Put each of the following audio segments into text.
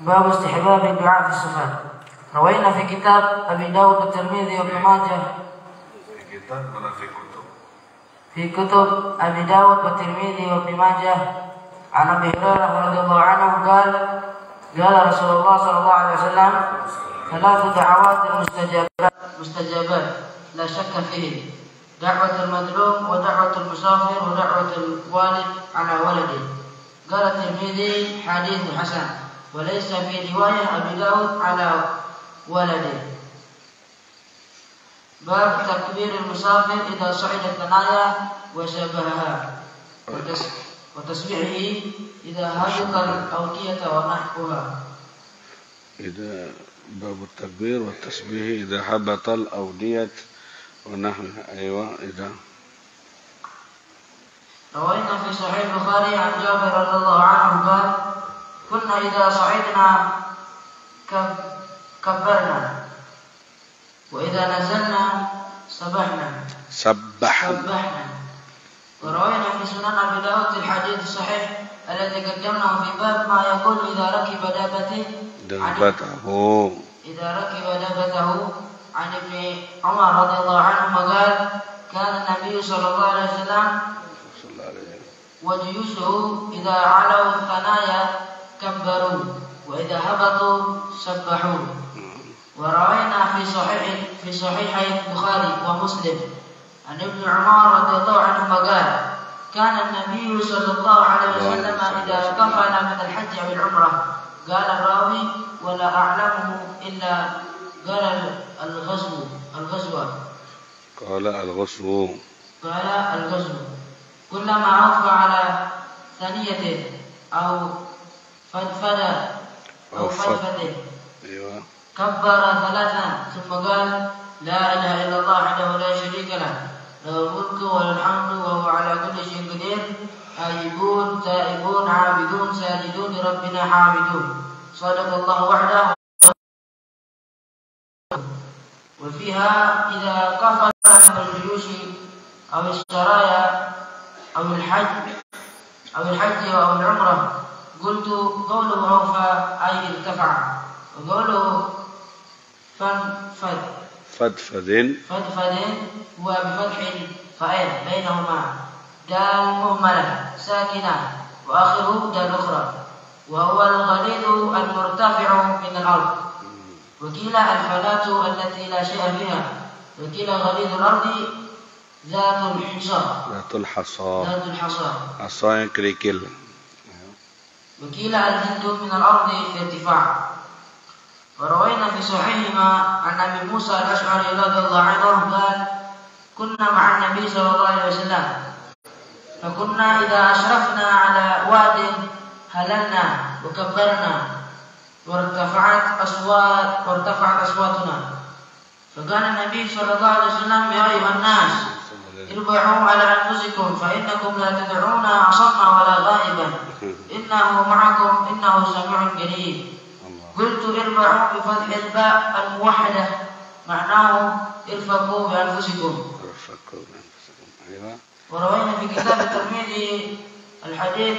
باب استحباب الدعاء في الصفات. روينا في كتاب أبي داود والترمذي وابن ماجه في كتب أبي داود والترمذي وابن ماجه عن أبي هريرة رضي الله عنه قال رسول الله صلى الله عليه وسلم: 3 دعوات مستجابات لا شك فيه: دعوة المظلوم ودعوة المسافر ودعوة الوالد على ولده. قال الترمذي: حديث حسن، وليس في رواية أبي داود على ولده. باب تكبير المسافر إذا صعد الثنايا وشبهها، وتسبيحه إذا هبط الأودية ونحوها. إذا باب التكبير والتسبيح إذا هبط الأودية ونحوها. أيوة. إذا روينا في صحيح البخاري عن جابر رضي الله عنه قال: كنا إذا صعدنا كبرنا، وإذا نزلنا سبحنا. وروينا في سنن أبي داود الحديث الصحيح الذي قدمناه في باب ما يقول إذا ركب دابته عن ابن عمر رضي الله عنهما قال: كان النبي صلى الله عليه وسلم وجيوشه إذا علوا الثنايا كبروا، وإذا هبطوا سبحوا. وروينا في صحيحي البخاري ومسلم عن ابن عمر رضي الله عنهما قال: كان النبي صلى الله عليه وسلم إذا قفل من الحج أو العمرة، قال الراوي: ولا أعلمه إلا قال الغزو كلما عطف على ثنية أو فدفد كبر 3 ثم قال: لا إله إلا الله وحده لا شريك له، له الملك وله الحمد وهو على كل شيء قدير، آيبون تائبون عابدون ساجدون لربنا حامدون، صدق الله وحده. وفيها إذا قفل من الجيوش أو السرايا أو الحج أو العمرة، قلت: قوله أوفى أي ارتفع، وقوله فدفد هو بفتح الفاءين بينهما دال مهملة ساكنة وآخره دال أخرى، وهو الغليظ المرتفع من الأرض. وقيل الفلاة التي لا شيء فيها، وقيل غليظ الأرض ذات الحصى عصا كريكل. وقيل الجلد من الأرض في ارتفاع. وروينا في صحيحهما عن أبي موسى الأشعري رضي الله عنه قال: كنا مع النبي صلى الله عليه وسلم، فكنا إذا أشرفنا على واد هللنا وكبرنا وارتفعت أصواتنا، فقال النبي صلى الله عليه وسلم: يا أيها الناس اربعوا على أنفسكم فإنكم لا تدعون أصم ولا غائبا، إنه معكم إنه سميع قريب. قلت: اربعوا بفتح الباء الموحدة، معناه ارفقوا بأنفسكم. وروينا في كتاب الترمذي الحديث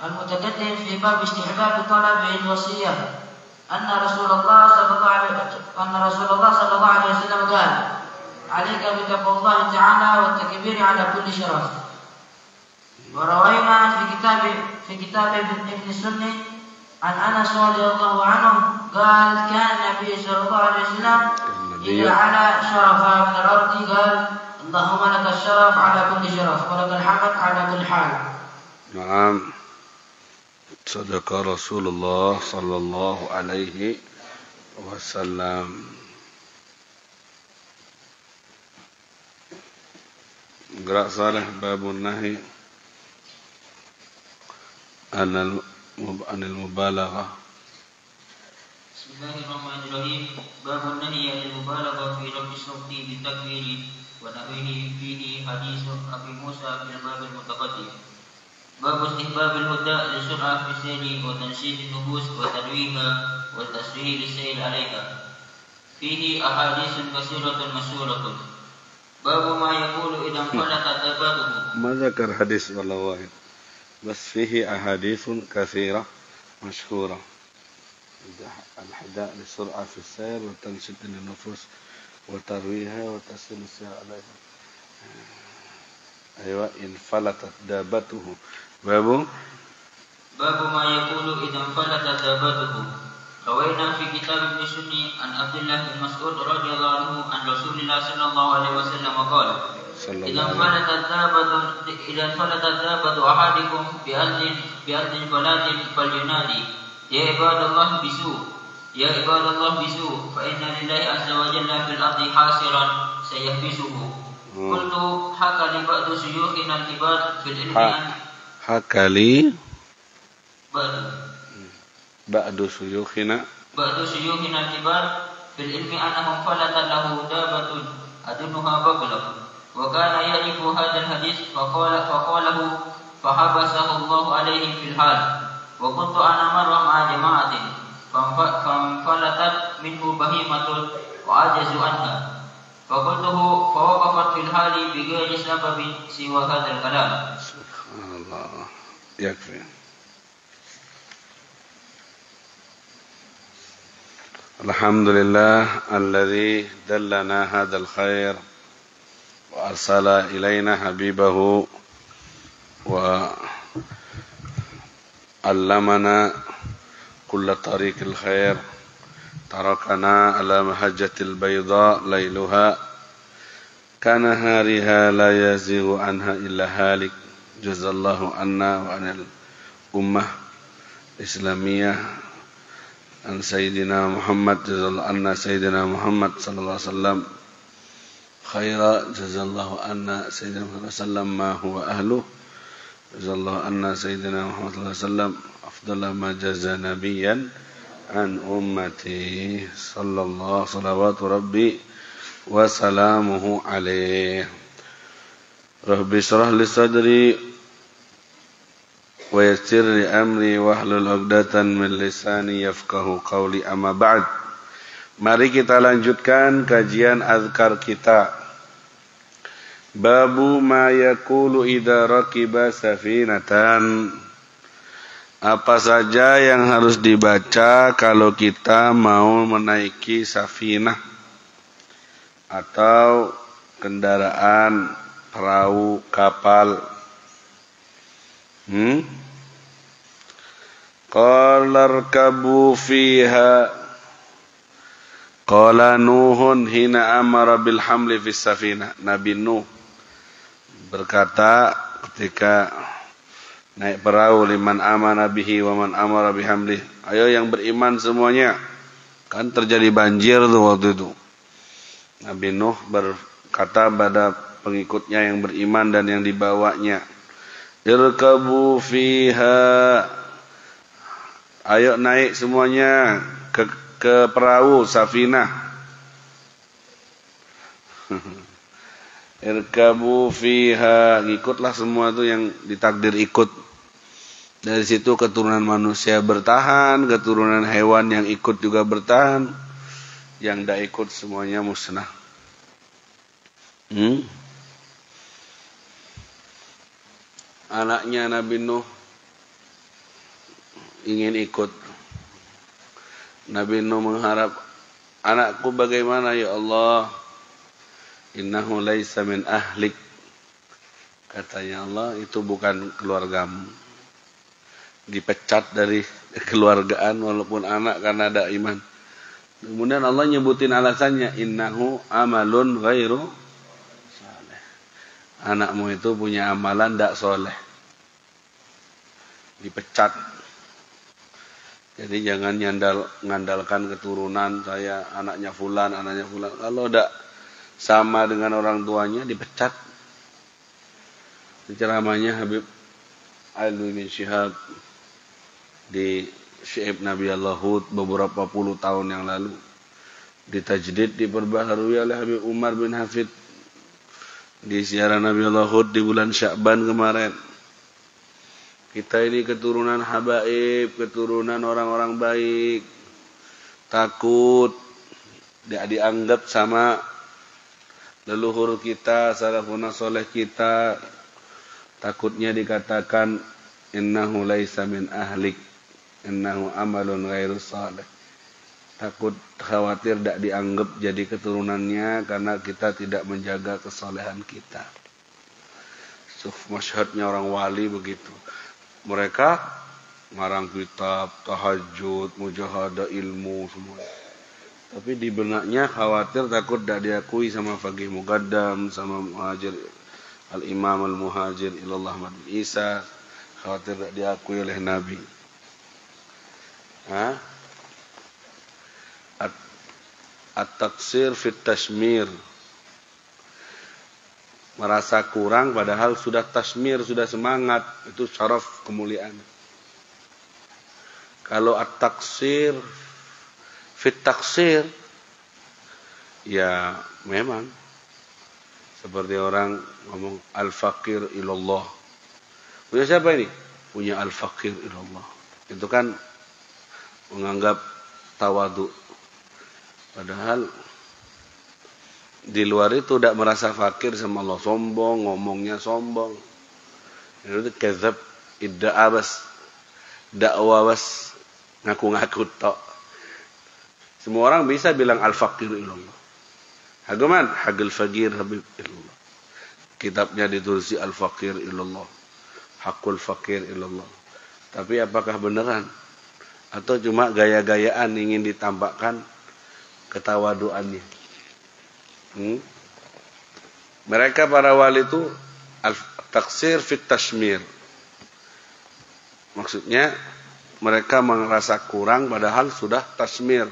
المتقدم في باب استحباب طلب الوصية أن رسول الله صلى الله عليه وسلم قال: عليك بتقوى الله تعالى والتكبير على كل شرف. وروينا في كتاب ابن السني عن أنس رضي الله عنه قال: كان النبي صلى الله عليه وسلم إذا على شرفا من الأرض قال: اللهم لك الشرف على كل شرف ولك الحمد على كل حال. نعم، صدق رسول الله صلى الله عليه وسلم. اقرأ صالح باب النهي عن المبالغة. بسم الله الرحمن الرحيم. باب النهي عن المبالغة في رفع الصوت بالتكبير ونحوه، فيه حديث أبي موسى في الباب المتقدم. باب استحباب الهدى للسرعة في السير وتنشيط النفوس وترويها وتسهيل السير عليها. فيه أحاديث كثيرة مشهورة. باب ما يقول إذا انفلت دابته. ما ذكر حديث والله واحد بس فيه أحاديث كثيرة مشهورة. الهدى للسرعة في السير وتنشيط النفوس وترويها وتسهيل السير عليها. أيوة انفلتت دابته. باب ما يقول إذا انفلت دابته. روينا في كتاب ابن سني عن عبد الله بن مسعود رضي الله عنه عن رسول الله صلى الله عليه وسلم قال: إذا انفلتت دابة أحدكم بأرض فلات فلينادي: يا عباد الله بسوء فإن لله عز وجل في الأرض حاصرا سيحبسه. قلت: حكى لي بعض شيوخنا الكبار في العلم حكى لي بعض شيوخنا الكبار في العلم أنهم فلت له دابة أدنها بقلة، وكان يعرف هذا الحديث فقاله فحبسه الله عليه في الحال. وكنت أنا مرة مع جماعة فانفلتت منه بهيمة وعجزوا عنها، فقلته فوقفت في الحال بغير سبب سوى هذا الكلام. سبحان الله. يكفي. الحمد لله الذي دلنا هذا الخير وأرسل إلينا حبيبه وعلمنا كل طريق الخير، تركنا على محجة البيضاء ليلها كنهارها لا يزيغ عنها إلا هالك. جزا الله عنا وعن الأمة الإسلامية عن سيدنا محمد، جزا الله عنا سيدنا محمد صلى الله عليه وسلم خيرا، جزا الله عنا سيدنا محمد صلى الله عليه وسلم ما هو أهله، جزا الله عنا سيدنا محمد صلى الله عليه وسلم أفضل ما جزى نبيا عن أمتي صلى الله صلوات ربي وسلامه عليه. ربي اشرح لي صدري ويسر لي أمري واhlul 'uqdatam min lisani yafqahu qawli. Amma ba'd. Mari kita lanjutkan kajian azkar kita. Babu ma yaqulu idza raqiba safinatan. Apa saja yang harus dibaca kalau kita mau menaiki safinah atau kendaraan perahu, kapal. Qala rkabu fiha. Qala Nuhun hina amara bil hamli fis safinah. Nabi Nuh berkata ketika naik perahu, liman amana bihi wa man amara bihamli. Ayo yang beriman semuanya. Kan terjadi banjir tuh waktu itu. Nabi Nuh berkata pada pengikutnya yang beriman dan yang dibawanya, irkabu fiha. Ayo naik semuanya ke perahu safinah. Irkabu fiha, ikutlah semua itu yang ditakdir ikut. Dari situ keturunan manusia bertahan, keturunan hewan yang ikut juga bertahan, yang tidak ikut semuanya musnah. Anaknya Nabi Nuh ingin ikut. Nabi Nuh mengharap, anakku bagaimana ya Allah? Innahu laisa min ahlik. Katanya Allah, itu bukan keluargamu. Dipecat dari kekeluargaan walaupun anak karena ada iman. Kemudian Allah nyebutin alasannya, innahu amalun ghairu saleh. Anakmu itu punya amalan tidak soleh. Dipecat. Jadi jangan ngandalkan keturunan saya anaknya fulan. Kalau tidak sama dengan orang tuanya dipecat. Ceramahnya Habib Alwi bin Syihab di Syi'ib Nabi Allah Hud beberapa puluh tahun yang lalu. Ditajdid, diperbaharui oleh Habib Umar bin Hafid di siaran Nabi Allah Hud di bulan Sya'ban kemarin. Kita ini keturunan habaib, keturunan orang-orang baik. Takut tidak dianggap sama leluhur kita, salafun saleh kita. Takutnya dikatakan innahu laisa min ahlik, innahu amalun ghairu salih. Takut khawatir tidak dianggap jadi keturunannya karena kita tidak menjaga kesalehan kita. Masyhadnya orang wali begitu. Mereka ngarang kitab, tahajud, mujahadah ilmu semua. Tapi di benaknya khawatir takut tidak diakui sama Faqih Muqaddam, sama Muhajir Al-Imam Al-Muhajir ilallah Ahmad bin Isa, khawatir tidak diakui oleh Nabi. At-taqsir fit tashmir. Merasa kurang padahal sudah tasmir, sudah semangat. Itu syaraf kemuliaan. Kalau at-taqsir fit taqsir, ya memang seperti orang ngomong al-faqir ilallah. Punya siapa ini? Punya al-faqir ilallah. Itu kan menganggap tawadu. Padahal di luar itu tidak merasa fakir sama Allah, sombong, ngomongnya sombong. Itu kadzab, idda'a bas, dakwah bas, ngaku-ngaku tok. Semua orang bisa bilang al-faqir ilallah. Haguman, haqil faqir habib ilallah. Kitabnya ditulis al-faqir ilallah, haqqul faqir ilallah. Tapi apakah beneran? Atau cuma gaya-gayaan ingin ditampakkan ketawaduannya? Mereka para wali itu al-taqsir fit tashmir. Maksudnya mereka merasa kurang padahal sudah tasmir.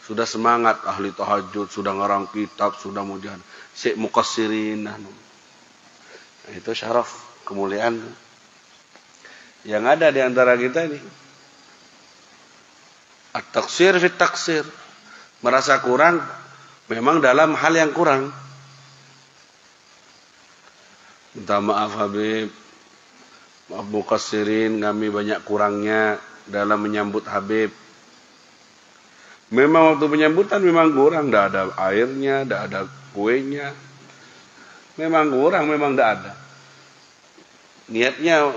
Sudah semangat ahli tahajud, sudah ngarang kitab, sudah mujahadah. Syekh muqassirin. Nah, itu syaraf kemuliaan yang ada di antara kita ini. At-taqsir fit taqsir. Merasa kurang memang dalam hal yang kurang. Minta maaf Habib, maaf muqassirin, kami banyak kurangnya dalam menyambut Habib. Memang waktu penyambutan memang kurang, tidak ada airnya, tidak ada kuenya. Memang kurang, memang tidak ada. Niatnya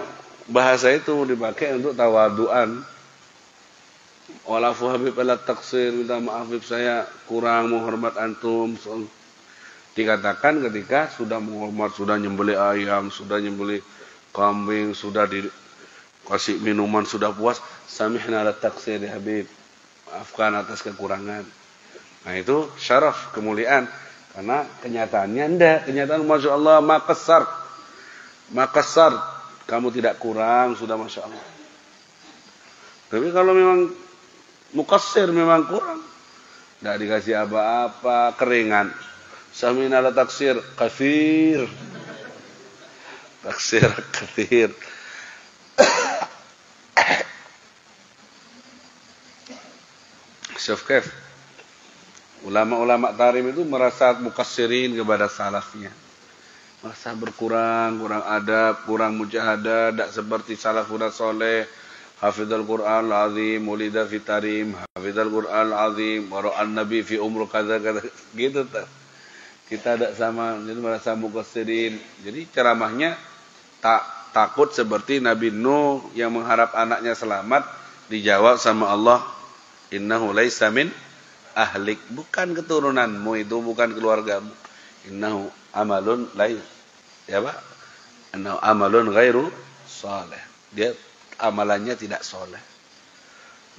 bahasa itu dipakai untuk tawaduan. Walafu Habib ala taksir, minta maaf Habib saya kurang menghormat antum. Dikatakan ketika sudah menghormat, sudah nyembelih ayam, sudah nyembelih kambing, sudah dikasih minuman, sudah puas. Samihna ala taksir ya Habib, maafkan atas kekurangan. Nah itu syaraf kemuliaan. Karena kenyataannya enggak. Kenyataan Masya Allah makasar. Kamu tidak kurang, sudah Masya Allah. Tapi kalau memang muqassir, memang kurang, tidak dikasih apa-apa, keringan. Samina ala taksir kathir. Taksir kathir. Syuf kaif. Ulama-ulama tarim itu merasa muqassirin kepada salafnya. Merasa berkurang, kurang adab, kurang mujahadah, tidak seperti salafun saleh. Hafizul Quran al-azim, mulida fi tarim, hafizul Quran al-azim, wara'an nabi fi umru kaza gitu. Kita tidak sama, jadi merasa muqassirin. Jadi ceramahnya takut seperti Nabi Nuh yang mengharap anaknya selamat, dijawab sama Allah, innahu laisa min ahlik, bukan keturunanmu itu, bukan keluargamu. Innahu amalun lain. Ya Pak? Innahu amalun ghairu salih. Dia amalannya tidak soleh.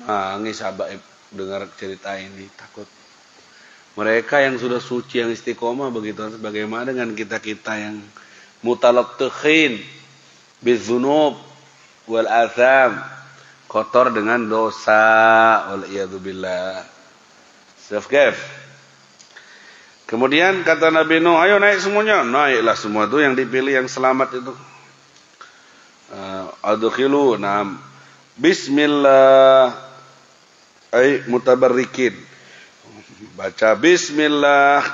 Nangis sahabat dengar cerita ini, takut. Mereka yang sudah suci, yang istiqomah begitu. Bagaimana dengan kita-kita yang mutalattikhin bidzunub wal atham, kotor dengan dosa, wal iyadu billah. Safkaf. Kemudian kata Nabi Nuh, ayo naik semuanya. Naiklah semua itu, yang dipilih yang selamat itu. Adkhilu nam bismillah ay mutabarrikin. Baca bismillah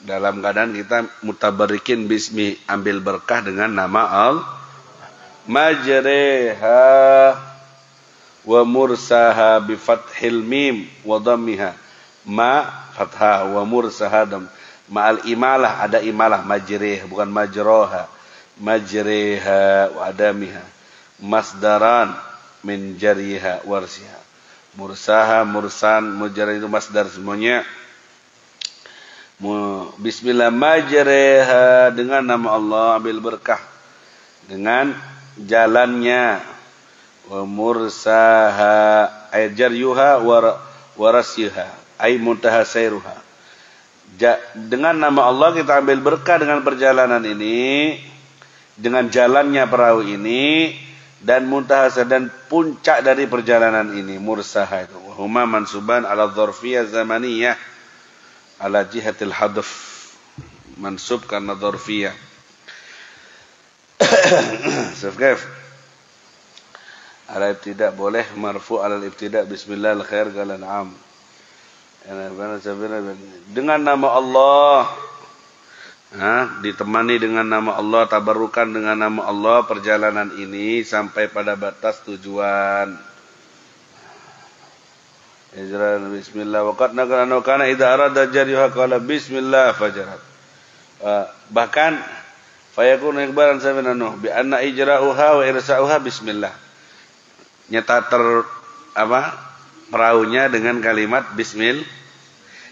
dalam keadaan kita mutabarrikin bismi, ambil berkah dengan nama Allah. majriha wa mursaha bi fathil mim wa dhammiha. Ma fathah wa mursaha dam. Ma'al imalah, ada imalah majrih bukan majroha. Majriha wa adamiha. Masdaran min jariha warsiha. Mursaha, mursan, mujarrad itu masdar semuanya. Bismillah majriha, dengan nama Allah ambil berkah dengan jalannya. Wa mursaha ay jaryuha wa rasyuha ay muntaha sayruha. Dengan nama Allah kita ambil berkah dengan perjalanan ini, dengan jalannya perahu ini, dan muntahasa dan puncak dari perjalanan ini. Mursaha itu huma mansuban ala dzarfiyah zamaniyah ala jihatil hadf, mansub karena dzarfiyah. Safkaf ala ibtida boleh, marfu ala ibtida bismillah al-khair galan am. Dengan nama Allah, ditemani dengan nama Allah, tabarukan dengan nama Allah perjalanan ini sampai pada batas tujuan. Bismillah waqad nakana kana idza arada jariha qala bismillah fajarat. Bahkan fayakun ikhbaran sabana bi anna ijra'uha wa irsa'uha bismillah. Nyata perahunya dengan kalimat bismillah.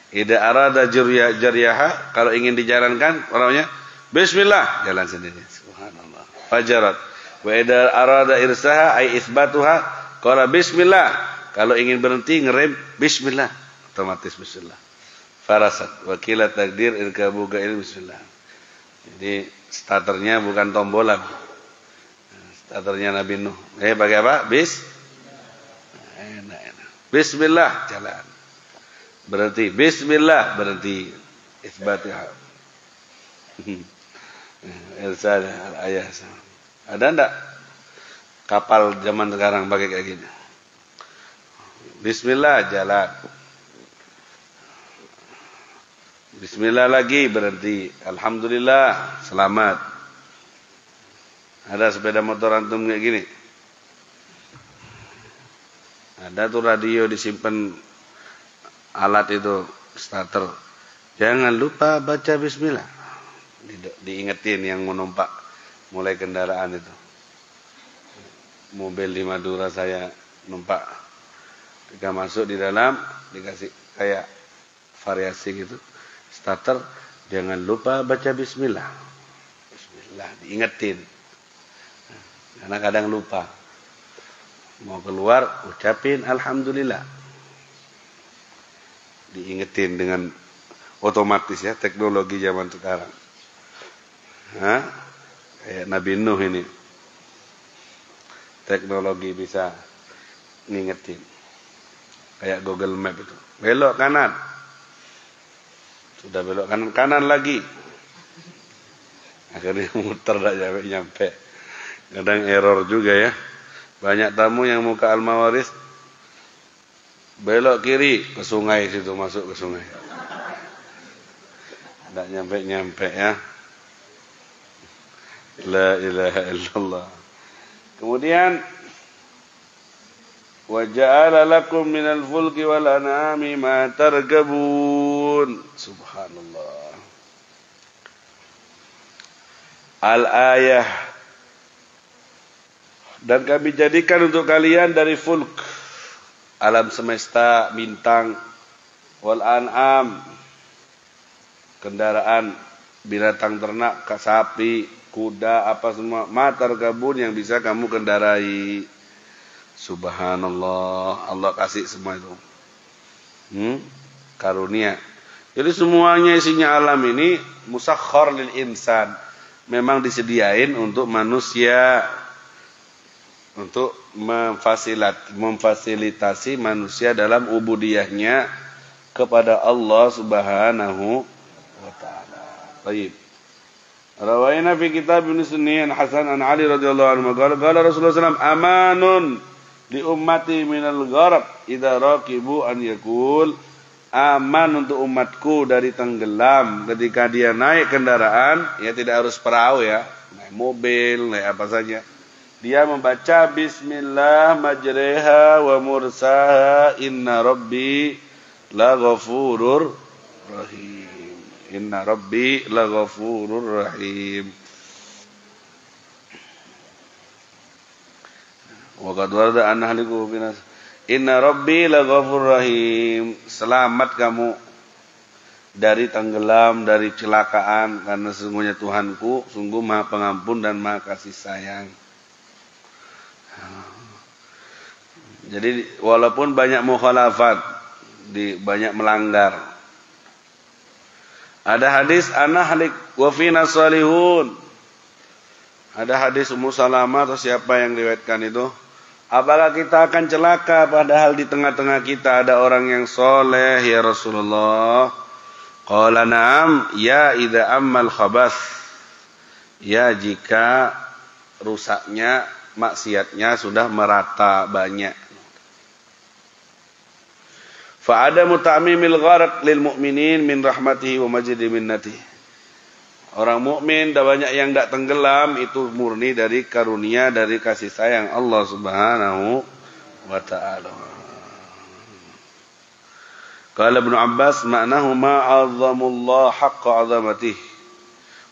Idza arada jariyaha, kalau ingin dijalankan perahunya bismillah, jalan sendiri. Subhanallah. Fajarat. Wa idza arada irsaha ay itsbatuha qala bismillah. Kalau ingin berhenti ngerem bismillah, otomatis bismillah. Farasat wa qila takdir irkabu ga'il bismillah. Jadi starternya bukan tombolan. Starternya Nabi Nuh. Pakai apa? Enak. Bismillah, jalan. Berhenti. Bismillah, berhenti. Isbatiha. Irsal al-ayah. Ada enggak kapal zaman sekarang pakai kayak gini? Bismillah, jalan. Bismillah lagi, berhenti. Alhamdulillah, selamat. Ada sepeda motor antum kayak gini? Ada tuh radio disimpan alat itu, starter. Jangan lupa baca bismillah. Diingetin yang menumpak mulai kendaraan itu. Mobil di Madura saya numpak. Ketika masuk di dalam dikasih kayak variasi gitu. Starter, jangan lupa baca bismillah. Bismillah, diingetin. Karena kadang lupa. Mau keluar, ucapin alhamdulillah. Diingetin dengan otomatis ya, teknologi zaman sekarang. Kayak Nabi Nuh ini. Teknologi bisa ngingetin. Kayak Google Map itu. Belok kanan. Sudah belok kanan lagi. Akhirnya muter dah nyampe. Kadang error juga ya. Banyak tamu yang mau ke Al-Mawaris, belok kiri ke sungai situ, masuk ke sungai. Tidak nyampe ya. La ilaha illallah. Kemudian wa ja'ala lakum minal fulki wal an'ami ma tarkabun. Subhanallah. Al-ayah. Dan kami jadikan untuk kalian dari fulk, alam semesta, bintang, wal an'am, kendaraan, binatang ternak, sapi, kuda, apa semua, matar gabun yang bisa kamu kendarai. Subhanallah, Allah kasih semua itu. Karunia. Jadi semuanya isinya alam ini musakhkhar lil insan. Memang disediain untuk manusia, untuk memfasilitasi manusia dalam ubudiyahnya kepada Allah Subhanahu wa taala. Baik. Rawaina fi kitab Ibnu Sunni Hasan an Ali radhiyallahu anhu qala Rasulullah sallallahu alaihi wasallam amanun li ummati minal gharq idza raqibu an yaqul, aman untuk umatku dari tenggelam ketika dia naik kendaraan, ya tidak harus perahu ya, naik mobil, naik apa saja. Dia membaca bismillah majreha wa mursaha inna rabbi laghafurur rahim. Inna rabbi laghafurur rahim. Wa qad warada an ahliku binas. Inna rabbi laghafurur rahim. Selamat kamu dari tenggelam, dari kecelakaan, karena sesungguhnya Tuhanku sungguh Maha Pengampun dan Maha Kasih Sayang. Jadi walaupun banyak mukhalafat, banyak melanggar. Ada hadis anahlik wa fina salihun. Ada hadis Ummu Salamah atau siapa yang riwayatkan itu? Apakah kita akan celaka padahal di tengah-tengah kita ada orang yang soleh ya Rasulullah? Qala na'am ya idza ammal khabas. Ya jika rusaknya, maksiatnya sudah merata banyak. Fa adamu ta'mimil gharq lil mu'minin min rahmatihi wa majdi minnatihi. Orang mukmin dan banyak yang tidak tenggelam itu murni dari karunia, dari kasih sayang Allah Subhanahu wa taala. Qala Ibnu Abbas ma'nahu ma 'azzamullah haqqa 'azamatihi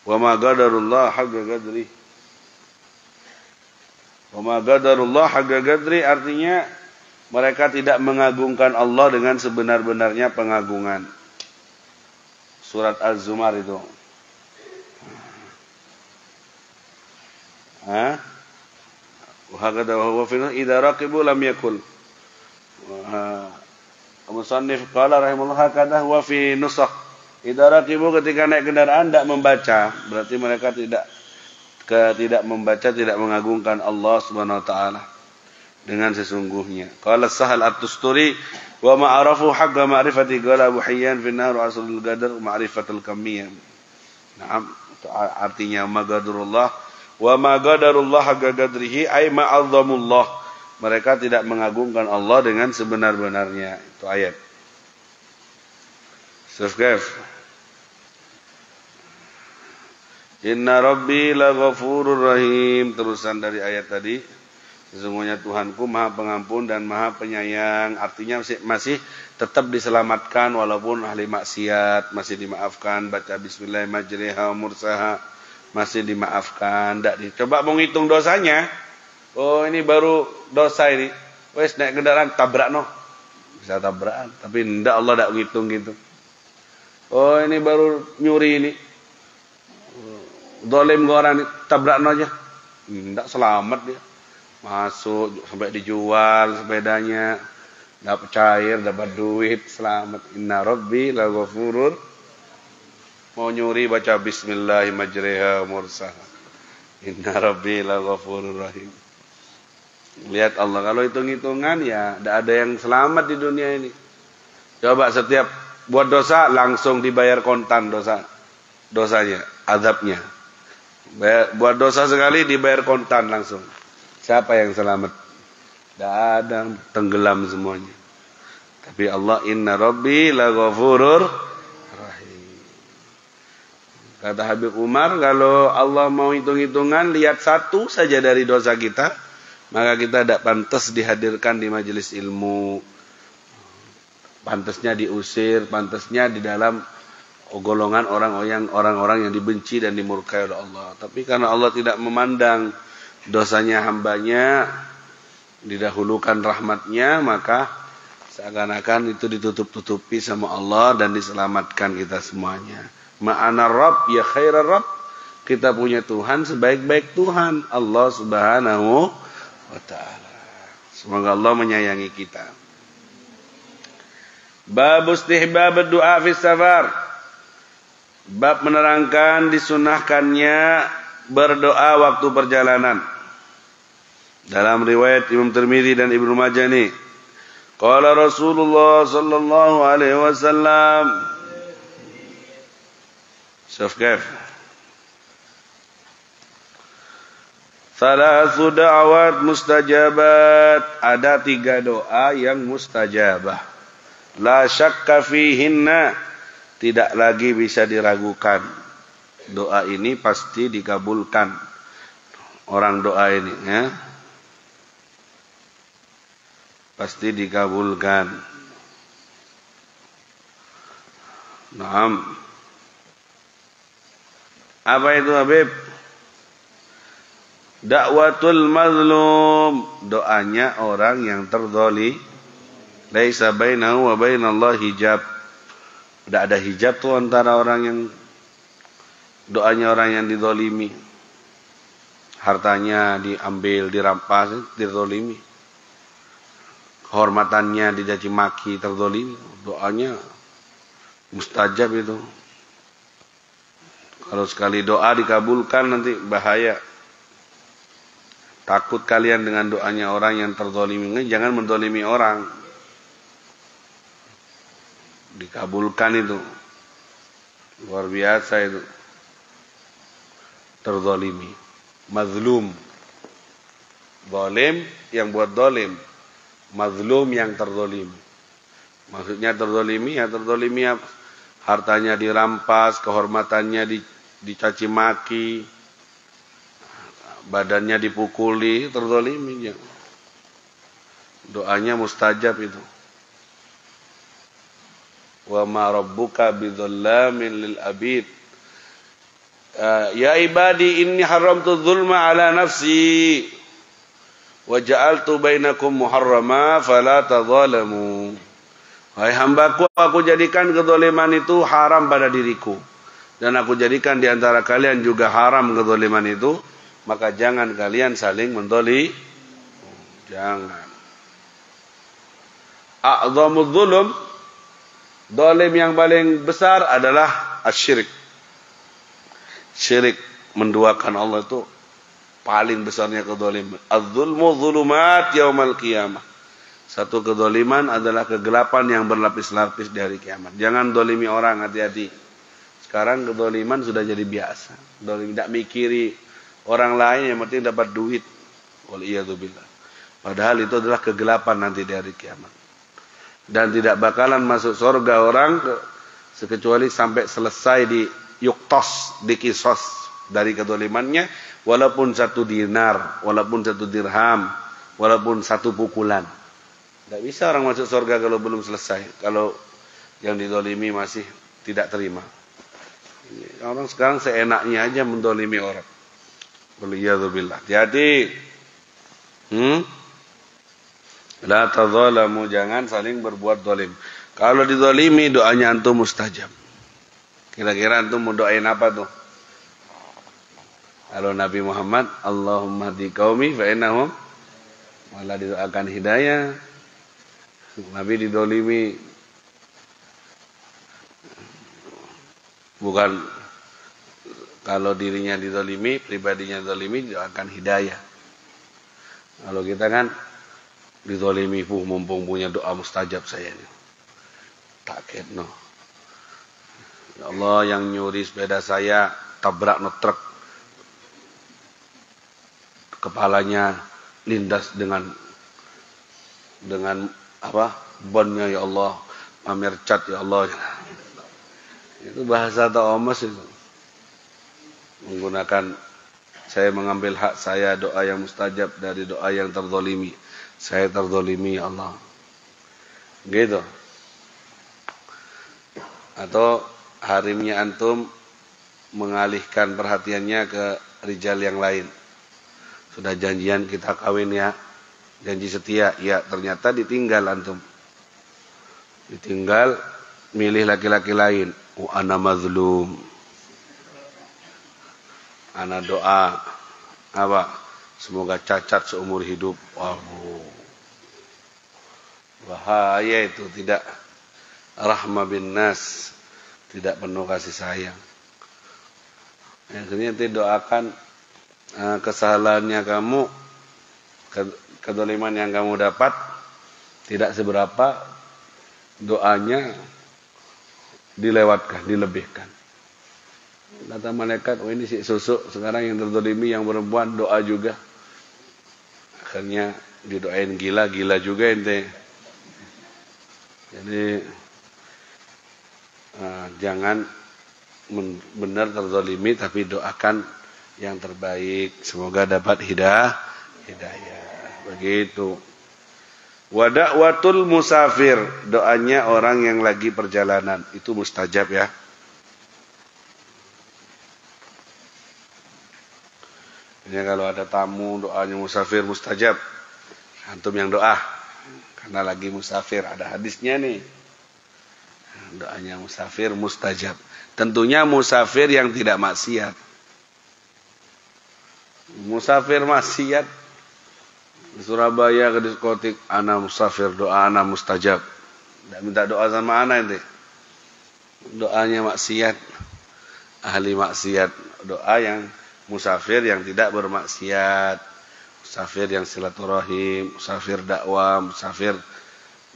wa ma qadarullah haqqa qadrihi. Wa ma qadarullah haqqa qadri artinya mereka tidak mengagungkan Allah dengan sebenar-benarnya pengagungan. Surat Az-Zumar itu. Wa hakada wa huwa fi idza raqibu lam yakul. Musannif qala rahimahullah hakada huwa fi nusakh. Idza raqibu ketika naik kendaraan tidak membaca, berarti mereka tidak membaca, tidak mengagungkan Allah Subhanahu wa taala dengan sesungguhnya. Qala Sahal At-Tusturi wa ma'arafu haqqa ma'rifati qala Abu Hayyan fi an-nahr aslul qadar ma'rifatul kamiyyah. Naam, artinya magadurullah wa magadurullah haqqa qadrihi ay ma'azzamullah. Mereka tidak mengagungkan Allah dengan sebenar-benarnya. Itu ayat. Sufkaf. Inna rabbi laghafurur rahim. Terusan dari ayat tadi. Sesungguhnya Tuhanku Maha Pengampun dan Maha Penyayang. Artinya masih tetap diselamatkan walaupun ahli maksiat masih dimaafkan. Baca bismillah majriha mursaha masih dimaafkan. Coba mau ngitung dosanya. Oh ini baru dosa ini. Wes naik kendaraan tabrak no. Bisa tabrakan. Tapi tidak Allah tidak ngitung gitu. Oh ini baru nyuri ini. Dolim ke orang ini tabrak no aja. Tidak selamat dia. Masuk sampai dijual sepedanya, dapat cair, dapat duit, selamat. Inna rabbi laghafurur. Mau nyuri baca bismillah majriha mursaha. Inna rabbi laghafurur rahim. Lihat Allah, kalau hitung-hitungan ya tidak ada yang selamat di dunia ini. Coba setiap buat dosa langsung dibayar kontan dosanya, azabnya. Buat dosa sekali dibayar kontan langsung. Siapa yang selamat? Tidak ada, tenggelam semuanya. Tapi Allah inna rabbi laghafurur rahim. Kata Habib Umar, kalau Allah mau hitung-hitungan, lihat satu saja dari dosa kita, maka kita tidak pantas dihadirkan di majelis ilmu. Pantasnya diusir, pantasnya di dalam golongan orang-orang yang dibenci dan dimurkai oleh Allah. Tapi karena Allah tidak memandang dosanya hambanya, didahulukan rahmatnya, maka seakan-akan itu ditutup-tutupi sama Allah dan diselamatkan kita semuanya. Ma'ana Rabb ya khairar Rabb. Kita punya Tuhan sebaik-baik Tuhan, Allah Subhanahu wa ta'ala. Semoga Allah menyayangi kita. Bab istihbab doa fi safar. Bab menerangkan disunahkannya berdoa waktu perjalanan. Dalam riwayat Imam Tirmidzi dan Ibnu Majah ini, qala Rasulullah sallallahu alaihi wasallam, Syafqaf, Salasu da'awat mustajabat. Ada 3 doa yang mustajabah. La syakka fihinna. Tidak lagi bisa diragukan. Doa ini pasti dikabulkan. orang doa ini ya. Pasti dikabulkan. Naam. Apa itu Habib? Dakwatul mazlum, doanya orang yang terzalimi. Laisa bainahu wa bainallahi hijab. Tidak ada hijab tuh antara orang yang doanya orang yang dizalimi. Hartanya diambil, dirampas, dizalimi. Kehormatannya dicaci maki, terzalimi. Doanya mustajab itu. Kalau sekali doa dikabulkan nanti bahaya. Takut kalian dengan doanya orang yang terzalimi. Jangan menzalimi orang. Dikabulkan itu. Luar biasa itu. Terzalimi. Mazlum. Zalim yang buat zalim. Mazlum yang terzalimi. Maksudnya terzalimi ya terzalimi apa? Hartanya dirampas, kehormatannya dicaci maki, badannya dipukuli, terzalimi. Doanya mustajab itu. Wa ma rabbuka bidzallamin lil abid. Ya ibadi inni haramtu dzulma ala nafsi wa ja'altu bainakum muharrama fala tadzalamu. Hai hambaku, aku jadikan kezaliman itu haram pada diriku dan aku jadikan di antara kalian juga haram kezaliman itu, maka jangan kalian saling menzalimi. Jangan. A'zamuz zulm, zalim yang paling besar adalah asyirik. Syirik, menduakan Allah itu paling besarnya kezaliman. Az-zulmu zulumat yaumal qiyamah. Satu kezaliman adalah kegelapan yang berlapis-lapis di hari kiamat. Jangan zalimi orang, hati-hati. Sekarang kezaliman sudah jadi biasa. Zalim tidak mikiri orang lain, yang penting dapat duit. Waliyadzubillah. Padahal itu adalah kegelapan nanti di hari kiamat. Dan tidak bakalan masuk surga orang kecuali sampai selesai di yuktos, dikisos dari kezalimannya, walaupun 1 dinar, walaupun 1 dirham, walaupun 1 pukulan. Tidak bisa orang masuk surga kalau belum selesai, kalau yang dizalimi masih tidak terima. Orang sekarang seenaknya aja menzalimi orang. Waliyadzubillah. Hati-hati. La tadzalamu, jangan saling berbuat zalim. Kalau dizalimi doanya antum mustajab. Kira-kira antum mau doain apa tuh? Kalau Nabi Muhammad, Allahumma hdi qaumi fa innahum, malah didoakan hidayah. Nabi dizalimi bukan kalau dirinya dizalimi, pribadinya dizalimi, didoakan hidayah. Kalau kita kan dizalimi, mumpung punya doa mustajab saya ini. Takut no. Ya Allah, yang nyuri sepeda saya tabrak no truk. Kepalanya lindas dengan apa? Bonnya ya Allah, pamer cat ya Allah. Itu bahasa ta'omas itu. Menggunakan saya mengambil hak saya, doa yang mustajab dari doa yang terzalimi. Saya terzalimi ya Allah. Gitu. Atau harimnya antum mengalihkan perhatiannya ke rijal yang lain. Sudah janjian kita kawin ya, janji setia, ya ternyata ditinggal antum. Ditinggal, milih laki-laki lain. Ana mazlum. Ana doa apa? Semoga cacat seumur hidup. Waduh. Bahaya itu, tidak rahmah bin nas, tidak penuh kasih sayang. Akhirnya nanti doakan kesalahannya kamu, kezaliman yang kamu dapat tidak seberapa, doanya dilewatkan, dilebihkan. Kata malaikat, oh ini si susuk sekarang yang terzalimi, yang perempuan doa juga. Akhirnya didoain gila juga ente. Jadi jangan benar terzalimi, tapi doakan yang terbaik. Semoga dapat hidayah. Begitu. Wa da'watul musafir, doanya orang yang lagi perjalanan, itu mustajab ya. Ini kalau ada tamu doanya musafir mustajab. Antum yang doa karena lagi musafir, ada hadisnya nih. Doanya musafir mustajab. Tentunya musafir yang tidak maksiat. Musafir maksiat di Surabaya ke diskotik, ana musafir, doa ana mustajab. Tidak minta doa sama ana ini. Doanya maksiat, ahli maksiat. Doa yang musafir yang tidak bermaksiat, musafir yang silaturahim, musafir dakwah, musafir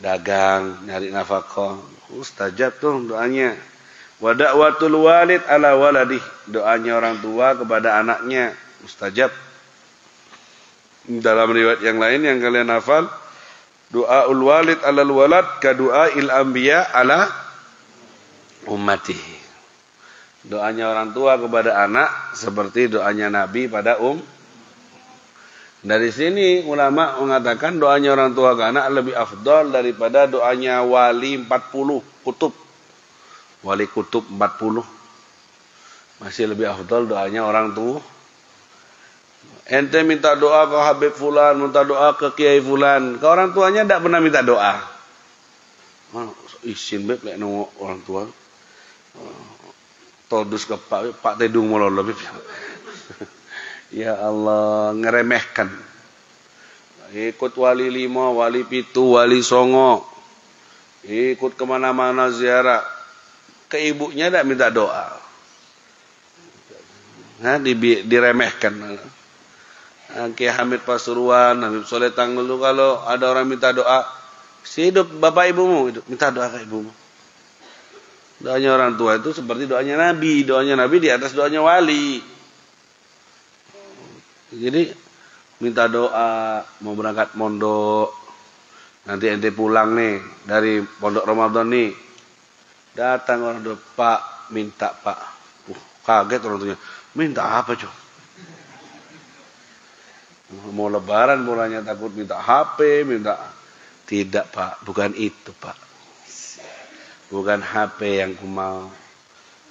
dagang, nyari nafkah, mustajab tuh doanya. Wa da'watul walid ala waladih, doanya orang tua kepada anaknya, mustajab. Dalam riwayat yang lain yang kalian hafal, doaul walid ala walad ka doail anbiya ala ummatihi. Doanya orang tua kepada anak seperti doanya Nabi pada Dari sini ulama mengatakan doanya orang tua ke anak lebih afdal daripada doanya wali 40 kutub. Wali kutub 40. Masih lebih afdal doanya orang tua. Ente minta doa ke Habib Fulan, minta doa ke Kiai Fulan. Ke orang tuanya tidak pernah minta doa. Isin beb lek nang orang tua. Todus ke Pak Tedung molo lebih. Ya Allah, ngeremehkan. Ikut wali 5, wali 7, wali 9. Ikut kemana-mana ziarah. Ke ibunya tidak minta doa. Nah, diremehkan. Kiai Hamid Pasuruan, Habib Soleh Tanggul itu kalau ada orang minta doa, si hidup bapak ibumu, minta doa ke ibumu. Doanya orang tua itu seperti doanya Nabi. Doanya Nabi di atas doanya wali. Jadi minta doa mau berangkat mondok. Nanti ente pulang nih dari pondok Ramadan nih. Datang orang tua, Pak, minta Pak. Kaget orang tuanya. Minta apa coba? Mau lebaran mulanya takut minta HP, minta. Tidak Pak, bukan itu Pak. Bukan HP yang ku mau,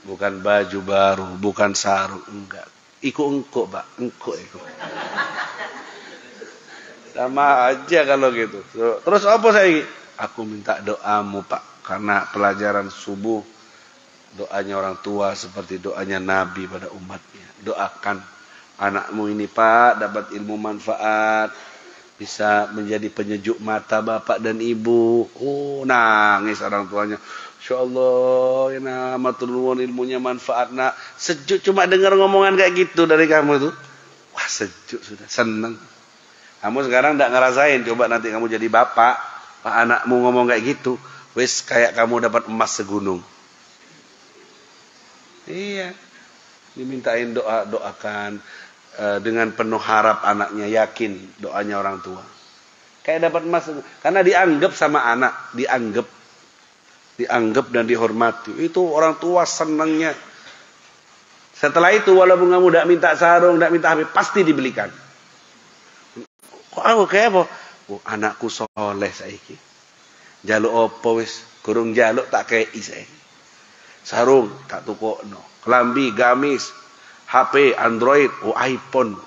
bukan baju baru, bukan sarung, enggak. Iku engkau Pak, engkau iku. Sama aja kalau gitu. Terus apa saya? Aku minta doamu Pak, karena pelajaran subuh doanya orang tua seperti doanya Nabi pada umatnya. Doakan anakmu ini Pak dapat ilmu manfaat, bisa menjadi penyejuk mata bapak dan ibu. Oh, nangis orang tuanya. Insyaallah, ya matur nuwun ilmunya manfaat nak. Sejuk cuma dengar ngomongan kayak gitu dari kamu itu. Wah, sejuk sudah, senang. Kamu sekarang enggak ngerasain, coba nanti kamu jadi bapak, Pak anakmu ngomong kayak gitu, wis kayak kamu dapat emas segunung. Iya. Dimintain doakan dengan penuh harap anaknya, yakin doanya orang tua. Kayak dapat emas karena dianggap sama anak, dianggap dan dihormati. Itu orang tua senangnya. Setelah itu walaupun kamu tidak minta sarung, tidak minta HP, pasti dibelikan. Kok aku kayak apa? Oh, anakku soleh saiki. Jaluk opo wis, kurung jaluk tak kei saiki. Sarung tak tukokno, kelambi gamis, HP Android, iPhone.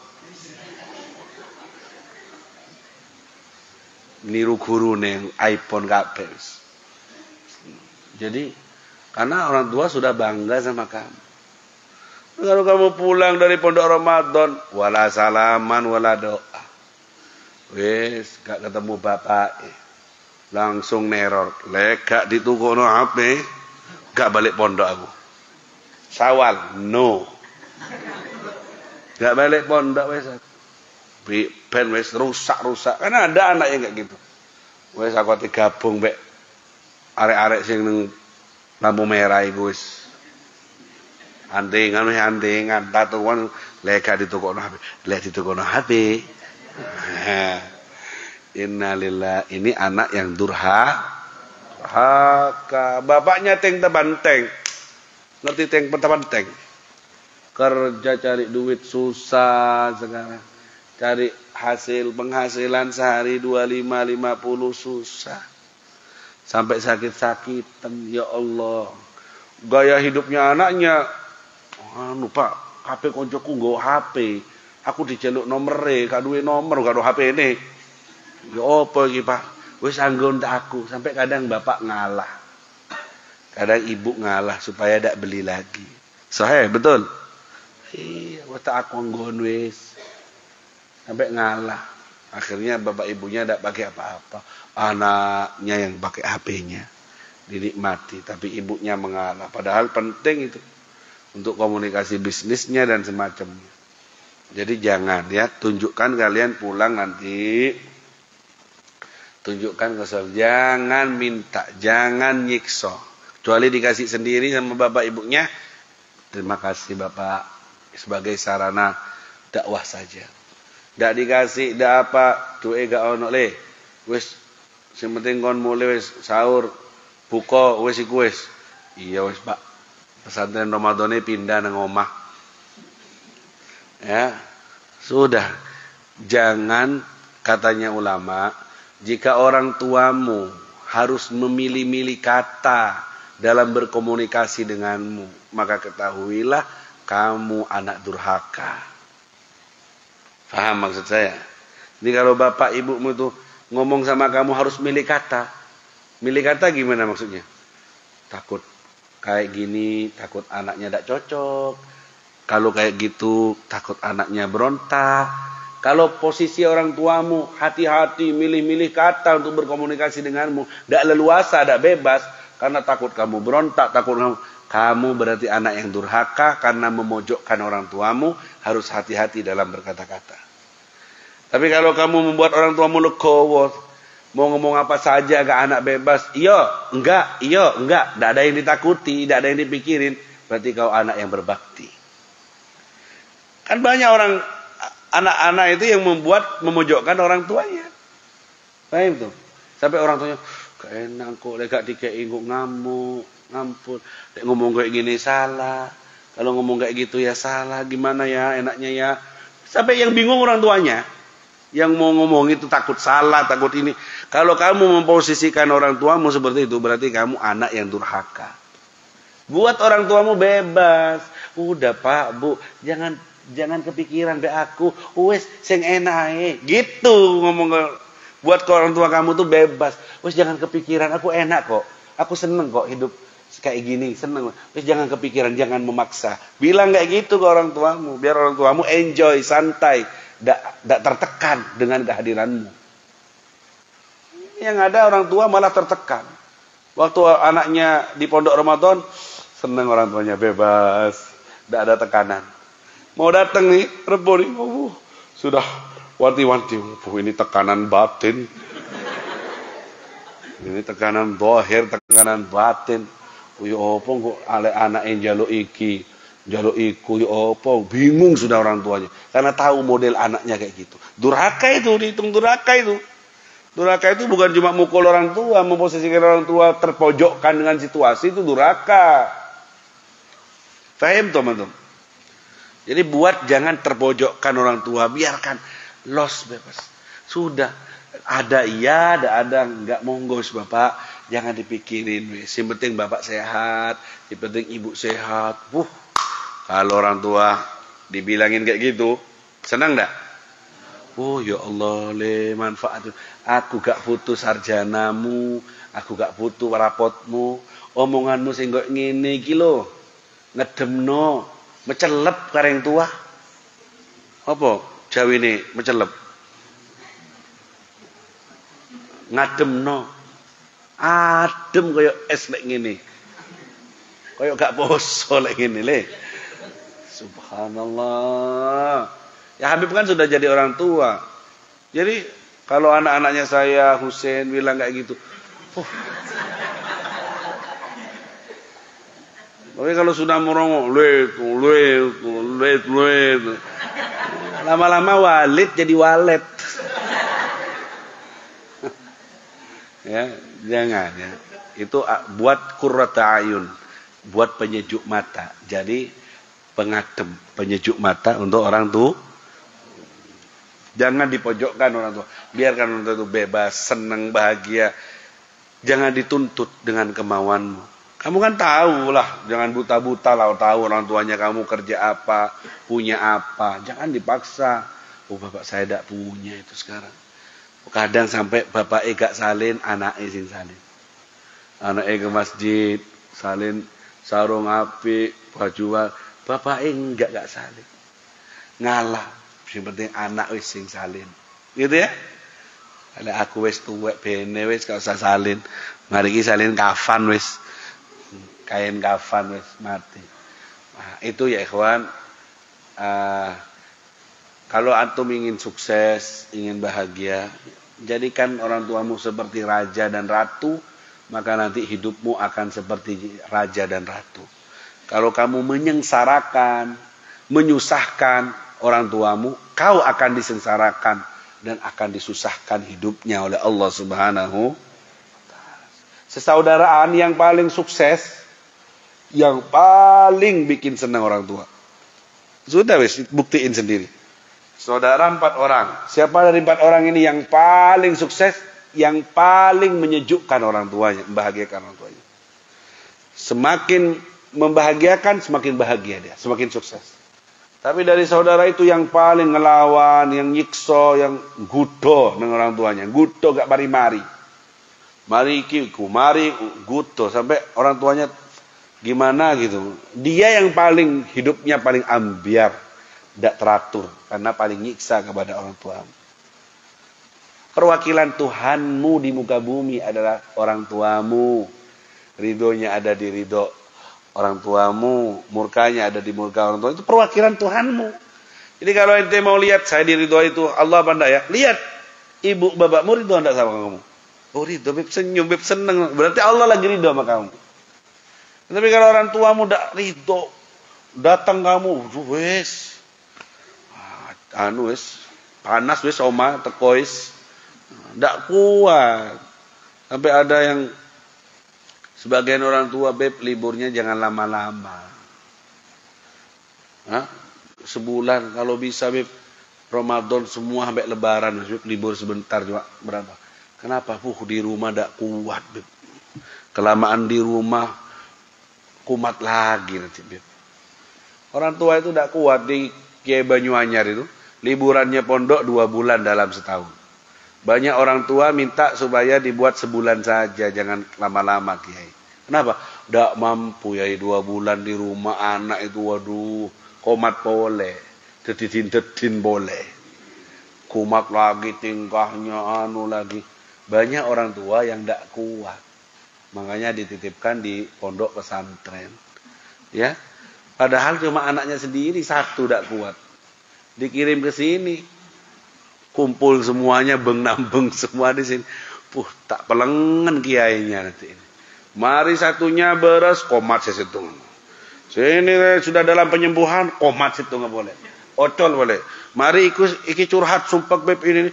Niru guru neng iPhone kabeh. Jadi karena orang tua sudah bangga sama kamu. Kalau kamu pulang dari pondok Ramadan, wala salaman wala doa. Wes gak ketemu bapak, langsung neror. Lek gak ditukono HP, gak balik pondok aku. Sawal, no. Gak balik pondok wes. Ben wes rusak. Karena ada anak yang kayak gitu. Wes aku digabung mbek arek-arek sing nang lampu merah iku wis. Antingan tatuan lek gak ditukono HP. Lek ditukono HP. Innalillahi, ini anak yang durhaka. Bapaknya tank teban tank. Ngerti tank teban tank? Kerja cari duit susah sekarang. Cari penghasilan sehari 25-50 susah. Sampai sakit-sakitan, ya Allah. Gaya hidupnya anaknya, Pak, HP koncoku nggo HP. Aku diceluk nomere, gak duwe nomor, gak ada HP ini. Ya apa iki, Pak? Wis anggo ndak aku. Sampai kadang bapak ngalah. Kadang ibu ngalah supaya ndak beli lagi. Sahih, betul? Iya, tak aku nggon wis. Sampai ngalah. Akhirnya bapak ibunya ndak pakai apa-apa. Anaknya yang pakai HP-nya. Dinikmati, tapi ibunya mengalah. Padahal penting itu untuk komunikasi bisnisnya dan semacamnya. Jadi jangan ya, tunjukkan kalian pulang nanti. Tunjukkan kesal, jangan minta, jangan nyiksa. Kecuali dikasih sendiri sama bapak ibunya. Terima kasih bapak, sebagai sarana dakwah saja. Ndak dikasih, ndak apa, duwe gak ono le. Wis sing penting kon mulai wis sahur, buka wis iku wis. Iya wis Pak. Pesantren Ramadhane pindah nang omah. Ya. Sudah. Jangan, katanya ulama, jika orang tuamu harus memilih-milih kata dalam berkomunikasi denganmu, maka ketahuilah kamu anak durhaka. Paham maksud saya? Ini kalau bapak ibumu itu ngomong sama kamu harus milih kata. Milih kata gimana maksudnya? Takut kayak gini, takut anaknya tidak cocok. Kalau kayak gitu, takut anaknya berontak. Kalau posisi orang tuamu, hati-hati milih-milih kata untuk berkomunikasi denganmu. Tidak leluasa, tidak bebas. Karena takut kamu berontak, takut kamu berarti anak yang durhaka karena memojokkan orang tuamu. Harus hati-hati dalam berkata-kata. Tapi kalau kamu membuat orang tuamu legowo, mau ngomong apa saja, gak anak bebas. Iya, enggak. Tidak ada yang ditakuti, tidak ada yang dipikirin. Berarti kau anak yang berbakti. Kan banyak orang, anak-anak itu yang memojokkan orang tuanya. Paham tuh? Sampai orang tuanya, gak enak kok, gak dikei ngamuk, ngampun. Ngomong kayak gini salah. Kalau ngomong kayak gitu ya salah. Gimana ya, enaknya ya. Sampai yang bingung orang tuanya. Yang mau ngomong itu takut salah, takut ini. Kalau kamu memposisikan orang tuamu seperti itu, berarti kamu anak yang durhaka. Buat orang tuamu bebas. Udah Pak, Bu, jangan kepikiran be aku. Wes sing enak gitu ngomong. Buat ke orang tua kamu tuh bebas. Wes jangan kepikiran, aku enak kok. Aku seneng kok hidup kayak gini, seneng. Wes jangan kepikiran, jangan memaksa. Bilang kayak gitu ke orang tuamu, biar orang tuamu enjoy, santai. Tidak tertekan dengan kehadiranmu. Yang ada orang tua malah tertekan. Waktu anaknya di pondok Ramadan, senang orang tuanya bebas, tidak ada tekanan. Mau datang nih, Rebo nih, sudah wanti-wanti. Ini tekanan batin. Ini tekanan zahir, tekanan batin. Ya apa kok anak yang jaluk iki. Jaluk iku ya apa, bingung sudah orang tuanya karena tahu model anaknya kayak gitu. Durhaka itu, dihitung durhaka itu. Durhaka itu bukan cuma mukul orang tua, memposisikan orang tua terpojokkan dengan situasi, itu durhaka. Paham teman-teman? Jadi buat jangan terpojokkan orang tua, biarkan los bebas. Sudah ada iya, ada enggak, monggo Bapak, jangan dipikirin. Yang penting Bapak sehat, yang penting Ibu sehat. Kalau orang tua dibilangin kayak gitu, senang enggak? Oh ya Allah, le manfaat. Aku gak butuh sarjanamu, aku gak butuh rapotmu, omonganmu sing kok ngene iki lho. Ngedemno, mecelep kareng tua. Apa jawine mecelep? Ngademno. Adem kaya es lek ngene. Kaya gak poso lek ngene le. Subhanallah. Ya Habib kan sudah jadi orang tua. Jadi kalau anak-anaknya saya Husain bilang kayak gitu. Tapi kalau sudah merongok, lama-lama Walid jadi Walet. Ya, jangan ya. Itu buat qurrata ayun, buat penyejuk mata. Jadi pengadem, penyejuk mata untuk orang tua. Jangan dipojokkan orang tua. Biarkan orang tua itu bebas, senang, bahagia. Jangan dituntut dengan kemauanmu. Kamu kan tahu lah, jangan buta-buta lah tahu orang tuanya kamu kerja apa, punya apa. Jangan dipaksa. Oh bapak saya tidak punya itu sekarang. Kadang sampai bapak gak salin, anaknya sing salin. Anaknya ke masjid, salin sarung api, baju bapak gak salin. Ngalah. Yang penting anak wis sing salin. Gitu ya? Ada aku wis tuwek bene wis gak usah salin. Mari iki salin kafan wis. Kain kafan wis mati. Nah, itu ya ikhwan. Kalau antum ingin sukses, ingin bahagia, jadikan orang tuamu seperti raja dan ratu, maka nanti hidupmu akan seperti raja dan ratu. Kalau kamu menyengsarakan, menyusahkan orang tuamu, kau akan disengsarakan dan akan disusahkan hidupnya oleh Allah Subhanahu wa ta'ala. Sesaudaraan yang paling sukses, yang paling bikin senang orang tua. Sudah wis, buktiin sendiri. Saudara 4 orang. Siapa dari 4 orang ini yang paling sukses, yang paling menyejukkan orang tuanya, membahagiakan orang tuanya? Semakin membahagiakan, semakin bahagia dia, semakin sukses. Tapi dari saudara itu yang paling ngelawan, yang nyiksa, yang gudo dengan orang tuanya. Gudo gak mari-mari. Mari kiku, mari gudo. Sampai orang tuanya gimana gitu. Dia yang paling, hidupnya paling ambiar. Tidak teratur. Karena paling nyiksa kepada orang tuamu. Perwakilan Tuhanmu di muka bumi adalah orang tuamu. Ridhonya ada di ridho orang tuamu, murkanya ada di murka orang tua. Itu perwakilan Tuhanmu. Jadi kalau ente mau lihat saya di ridho itu Allah apa enggak ya? Lihat ibu bapakmu ridho enggak sama kamu? Oh ridho, beb senyum, beb seneng. Berarti Allah lagi ridho sama kamu. Tapi kalau orang tuamu enggak ridho, datang kamu, wes, wes panas wes oma tekois, enggak kuat. Sampai ada yang sebagian orang tua, beb, liburnya jangan lama-lama. Sebulan kalau bisa, beb, Ramadan semua sampai lebaran, beb, libur sebentar juga berapa? Kenapa? Di rumah tidak kuat, beb. Kelamaan di rumah kumat lagi nanti, beb. Orang tua itu tidak kuat. Di Kiai Banyuanyar itu liburannya pondok 2 bulan dalam setahun. Banyak orang tua minta supaya dibuat sebulan saja, jangan lama-lama Kiai. Kenapa? Tidak mampu ya 2 bulan di rumah, anak itu waduh, komat boleh, dedin boleh. Kumat lagi tingkahnya lagi. Banyak orang tua yang tidak kuat. Makanya dititipkan di pondok pesantren. Ya. Padahal cuma anaknya sendiri satu tidak kuat. Dikirim ke sini. Kumpul semuanya, beng-nambeng semua di sini. Tak pelengan kiainya nanti ini. Mari satunya beres, komat sesitu. Sini sudah dalam penyembuhan, komat situ nggak boleh. Ocol boleh. Mari iki curhat sumpak beb ini,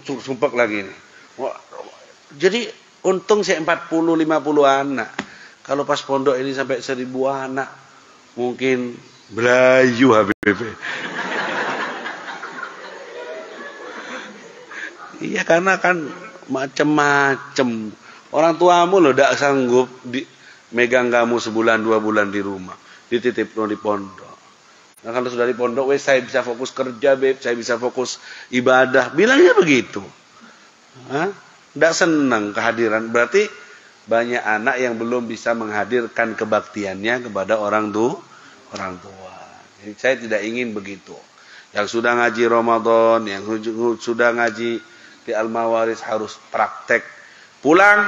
sumpak lagi ini. Jadi untung saya 40-50 anak. Kalau pas pondok ini sampai 1000 anak, mungkin belayu Habib. Iya karena kan macem-macem. Orang tuamu loh tidak sanggup megang kamu sebulan 2 bulan di rumah. Dititip di pondok. Nah kalau sudah di pondok, saya bisa fokus kerja, beb. Saya bisa fokus ibadah. Bilangnya begitu. Tidak senang kehadiran. Berarti banyak anak yang belum bisa menghadirkan kebaktiannya kepada orang tua. Jadi saya tidak ingin begitu. Yang sudah ngaji Ramadan, yang sudah ngaji di Al-Mawaris harus praktek. Pulang,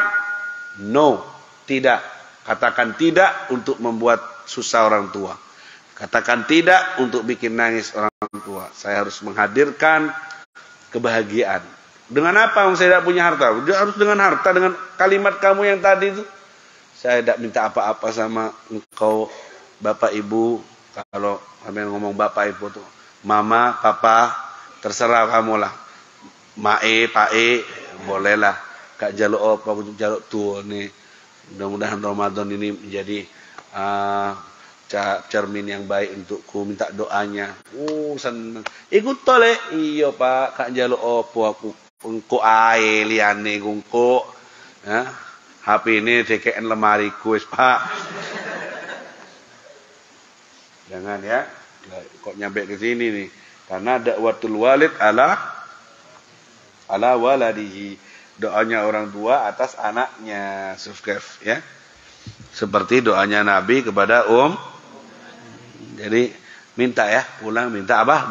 no, tidak. Katakan tidak untuk membuat susah orang tua. Katakan tidak untuk bikin nangis orang tua. Saya harus menghadirkan kebahagiaan. Dengan apa? Saya tidak punya harta. Harus dengan harta, dengan kalimat kamu yang tadi itu. Saya tidak minta apa-apa sama engkau, bapak ibu. Kalau kalian ngomong bapak ibu tuh, mama, papa, terserah kamu lah. Mae, pae, bolehlah. Kak jaluk apa, jaluk tuh nih. Mudah-mudahan Ramadan ini menjadi cermin yang baik untukku, minta doanya. Seneng. Ikut tole. Iya Pak, kak njaluk opo aku engko ae liyane engko. Ya. HP ini DKN lemariku wis Pak. Jangan ya. Kok nyampe ke sini nih? Karena dakwatul walid ala waladihi. Doanya orang tua atas anaknya. Sufkaf ya. Seperti doanya Nabi kepada Jadi minta ya, pulang minta apa?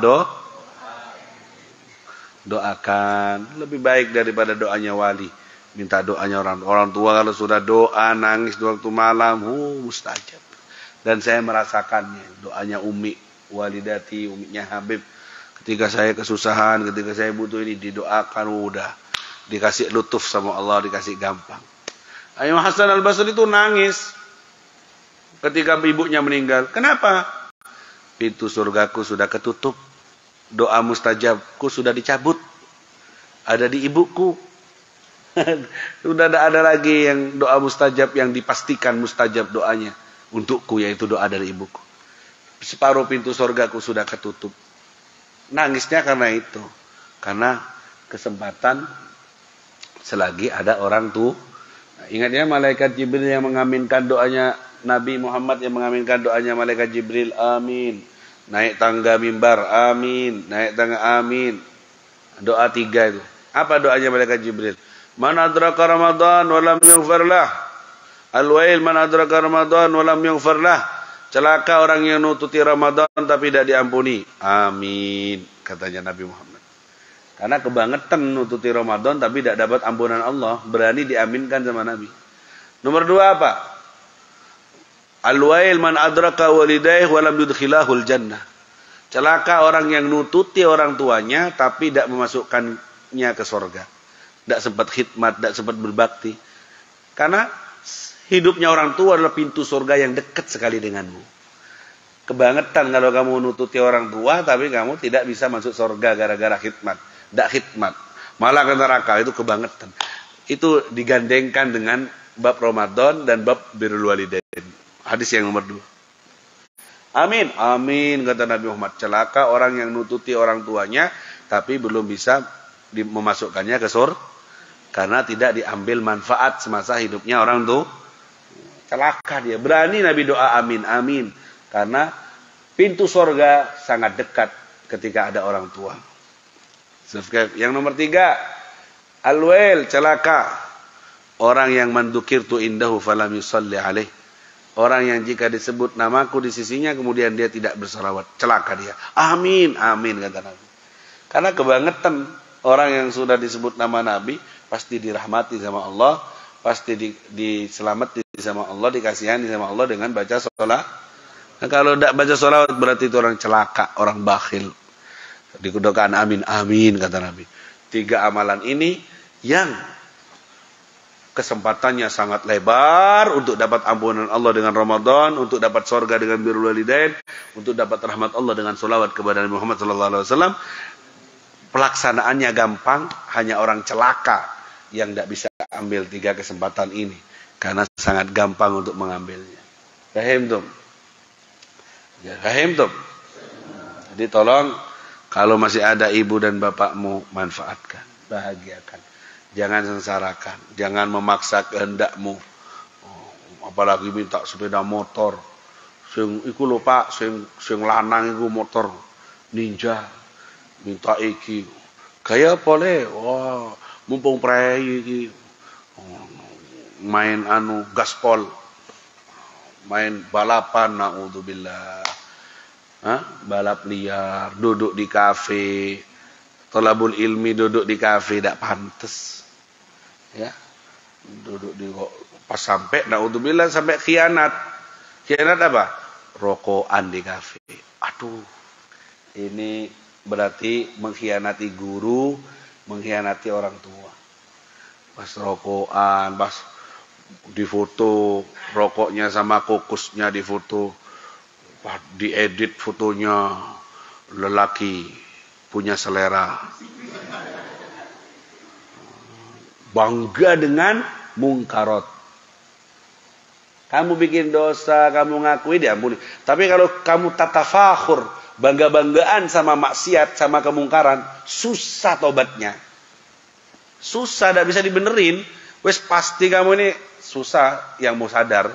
Doakan. Lebih baik daripada doanya wali. Minta doanya orang tua kalau sudah doa nangis di waktu malam, mustajab. Dan saya merasakannya, doanya Umi Walidati, uminya Habib. Ketika saya kesusahan, ketika saya butuh ini didoakan, udah dikasih lutuf sama Allah, dikasih gampang. Imam Hasan Al-Basri itu nangis ketika ibunya meninggal. Kenapa? Pintu surgaku sudah ketutup. Doa mustajabku sudah dicabut. Ada di ibuku. Sudah tidak ada lagi yang doa mustajab yang dipastikan mustajab doanya untukku, yaitu doa dari ibuku. Separuh pintu surgaku sudah ketutup. Nangisnya karena itu. Karena kesempatan selagi ada orang tua. Ingat ya, malaikat Jibril yang mengaminkan doanya Nabi Muhammad, yang mengaminkan doanya malaikat Jibril, amin. Naik tangga mimbar, amin. Naik tangga, amin. Doa 3 itu. Apa doanya malaikat Jibril? Man adraka Ramadan walam yughfar lah. Al-wail man adraka Ramadan walam yughfar lah. Celaka orang yang nututi Ramadan tapi tidak diampuni. Amin, katanya Nabi Muhammad. Karena kebangetan nututi Ramadan tapi tidak dapat ampunan Allah, berani diaminkan sama Nabi. Nomor 2 apa? Al-wail man adraka walidayh walam yudkhilahul jannah. Celaka orang yang nututi orang tuanya tapi tidak memasukkannya ke surga. Tidak sempat khidmat, tidak sempat berbakti. Karena hidupnya orang tua adalah pintu surga yang dekat sekali denganmu. Kebangetan kalau kamu nututi orang tua tapi kamu tidak bisa masuk surga gara-gara khidmat. Tidak khidmat, malah ke neraka. Itu kebangetan. Itu digandengkan dengan bab Ramadan dan bab birrul walidain. Hadis yang nomor 2. Amin, amin, kata Nabi Muhammad. Celaka orang yang nututi orang tuanya tapi belum bisa memasukkannya ke surga karena tidak diambil manfaat semasa hidupnya orang tuh. Celaka dia. Berani Nabi doa amin, amin. Karena pintu surga sangat dekat ketika ada orang tua. Yang nomor 3, al-wail, celaka orang yang mandukirtu indahu falam yusalli alaih. Orang yang jika disebut namaku di sisinya kemudian dia tidak bersalawat, celaka dia. Amin, amin, kata Nabi. Karena kebangetan orang yang sudah disebut nama Nabi pasti dirahmati sama Allah, pasti diselamati sama Allah, dikasihani sama Allah dengan baca sholat. Nah, kalau tidak baca sholat berarti itu orang celaka, orang bakhil. Dikudokan amin, amin, kata Nabi. 3 amalan ini yang kesempatannya sangat lebar untuk dapat ampunan Allah dengan Ramadan, untuk dapat surga dengan birrul walidain, untuk dapat rahmat Allah dengan sholawat kepada Nabi Muhammad SAW. Pelaksanaannya gampang, hanya orang celaka yang tidak bisa ambil 3 kesempatan ini karena sangat gampang untuk mengambilnya. Fahim tum? Ya, fahim tum? Jadi tolong kalau masih ada ibu dan bapakmu, manfaatkan, bahagiakan. Jangan sengsarakan, jangan memaksa kehendakmu. Apalagi minta sepeda motor. Sing iku lho Pak, sing lanang iku motor Ninja. Minta iki. Gaya boleh. Wah, mumpung prei iki. Main gaspol. Main balapan, naudzubillah. Balap liar, duduk di kafe, thalabul ilmi duduk di kafe tidak pantas, ya, duduk di pas sampai, naudzubillah sampai khianat apa? Rokokan di kafe. Aduh, ini berarti mengkhianati guru, mengkhianati orang tua. Pas rokokan, pas difoto rokoknya sama kokusnya difoto. Diedit fotonya, lelaki punya selera, bangga dengan mungkarot. Kamu bikin dosa, kamu ngakui, diampuni. Tapi kalau kamu tatafakhur, bangga-banggaan sama maksiat, sama kemungkaran, susah tobatnya. Susah, tidak bisa dibenerin. Wes pasti kamu ini susah yang mau sadar.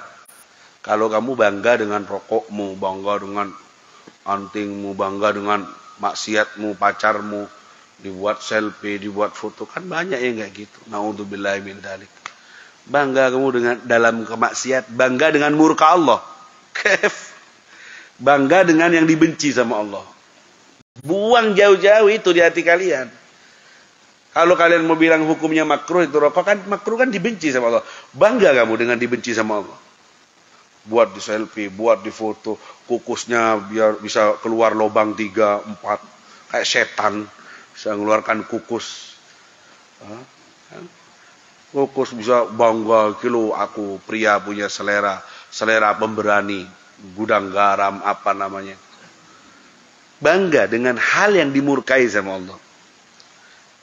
Kalau kamu bangga dengan rokokmu, bangga dengan antingmu, bangga dengan maksiatmu, pacarmu, dibuat selfie, dibuat foto, kan banyak yang kayak gitu. Naudzubillahi min dzalik. Bangga kamu dengan dalam kemaksiat, bangga dengan murka Allah. Kef. Bangga dengan yang dibenci sama Allah. Buang jauh-jauh itu di hati kalian. Kalau kalian mau bilang hukumnya makruh itu rokok, kan makruh kan dibenci sama Allah. Bangga kamu dengan dibenci sama Allah. Buat di selfie, buat di foto, kukusnya biar bisa keluar lubang 3, 4, kayak setan bisa mengeluarkan kukus. Kukus bisa bangga, kilo aku pria punya selera pemberani, gudang garam apa namanya. Bangga dengan hal yang dimurkai sama Allah.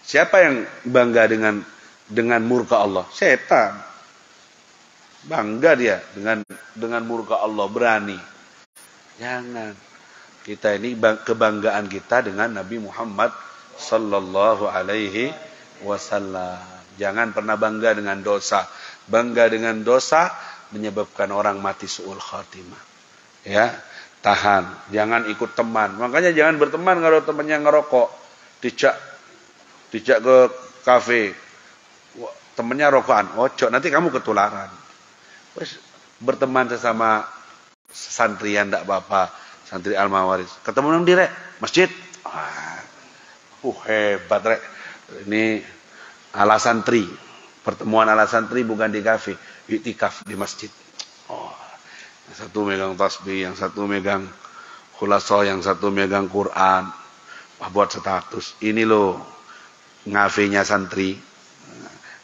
Siapa yang bangga dengan murka Allah? Setan. Bangga dia dengan murka Allah, berani. Jangan. Kita ini kebanggaan kita dengan Nabi Muhammad sallallahu alaihi wasallam. Jangan pernah bangga dengan dosa. Bangga dengan dosa menyebabkan orang mati su'ul khatimah. Ya, tahan. Jangan ikut teman. Makanya jangan berteman kalau temannya ngerokok. Dijak ke kafe. Temannya rokokan. Ojo, nanti kamu ketularan. Terus berteman sesama santrian tidak apa-apa. Santri Al-Mawaris. Ketemu nang direk masjid. Hebat rek. Ini ala santri, pertemuan ala santri bukan di kafe, iktikaf di masjid. Yang satu megang tasbih, yang satu megang khulasah, yang satu megang Quran. Buat status. Ini loh ngafenya santri.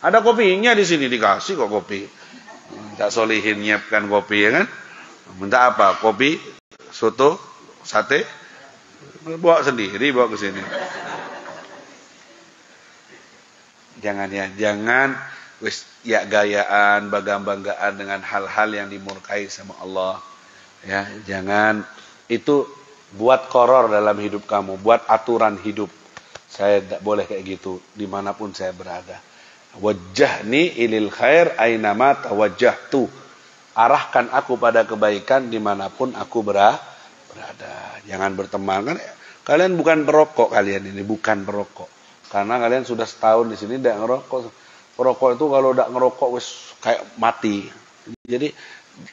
Ada kopinya di sini, dikasih kok kopi. Tak solihin nyiapkan kopi ya kan? Minta apa? Kopi, soto, sate. Bawa sendiri, bawa ke sini. Jangan wis ya gayaan, bangga-banggaan dengan hal-hal yang dimurkai sama Allah. Ya, jangan itu buat koror dalam hidup kamu, buat aturan hidup. Saya tidak boleh kayak gitu dimanapun saya berada. Wajjahni ilil khair ainama tawajjahtu. Arahkan aku pada kebaikan dimanapun aku berada. Jangan berteman kan. Kalian bukan perokok, kalian ini bukan perokok. Karena kalian sudah setahun di sini tidak ngerokok. Perokok itu kalau tidak ngerokok wis kayak mati. Jadi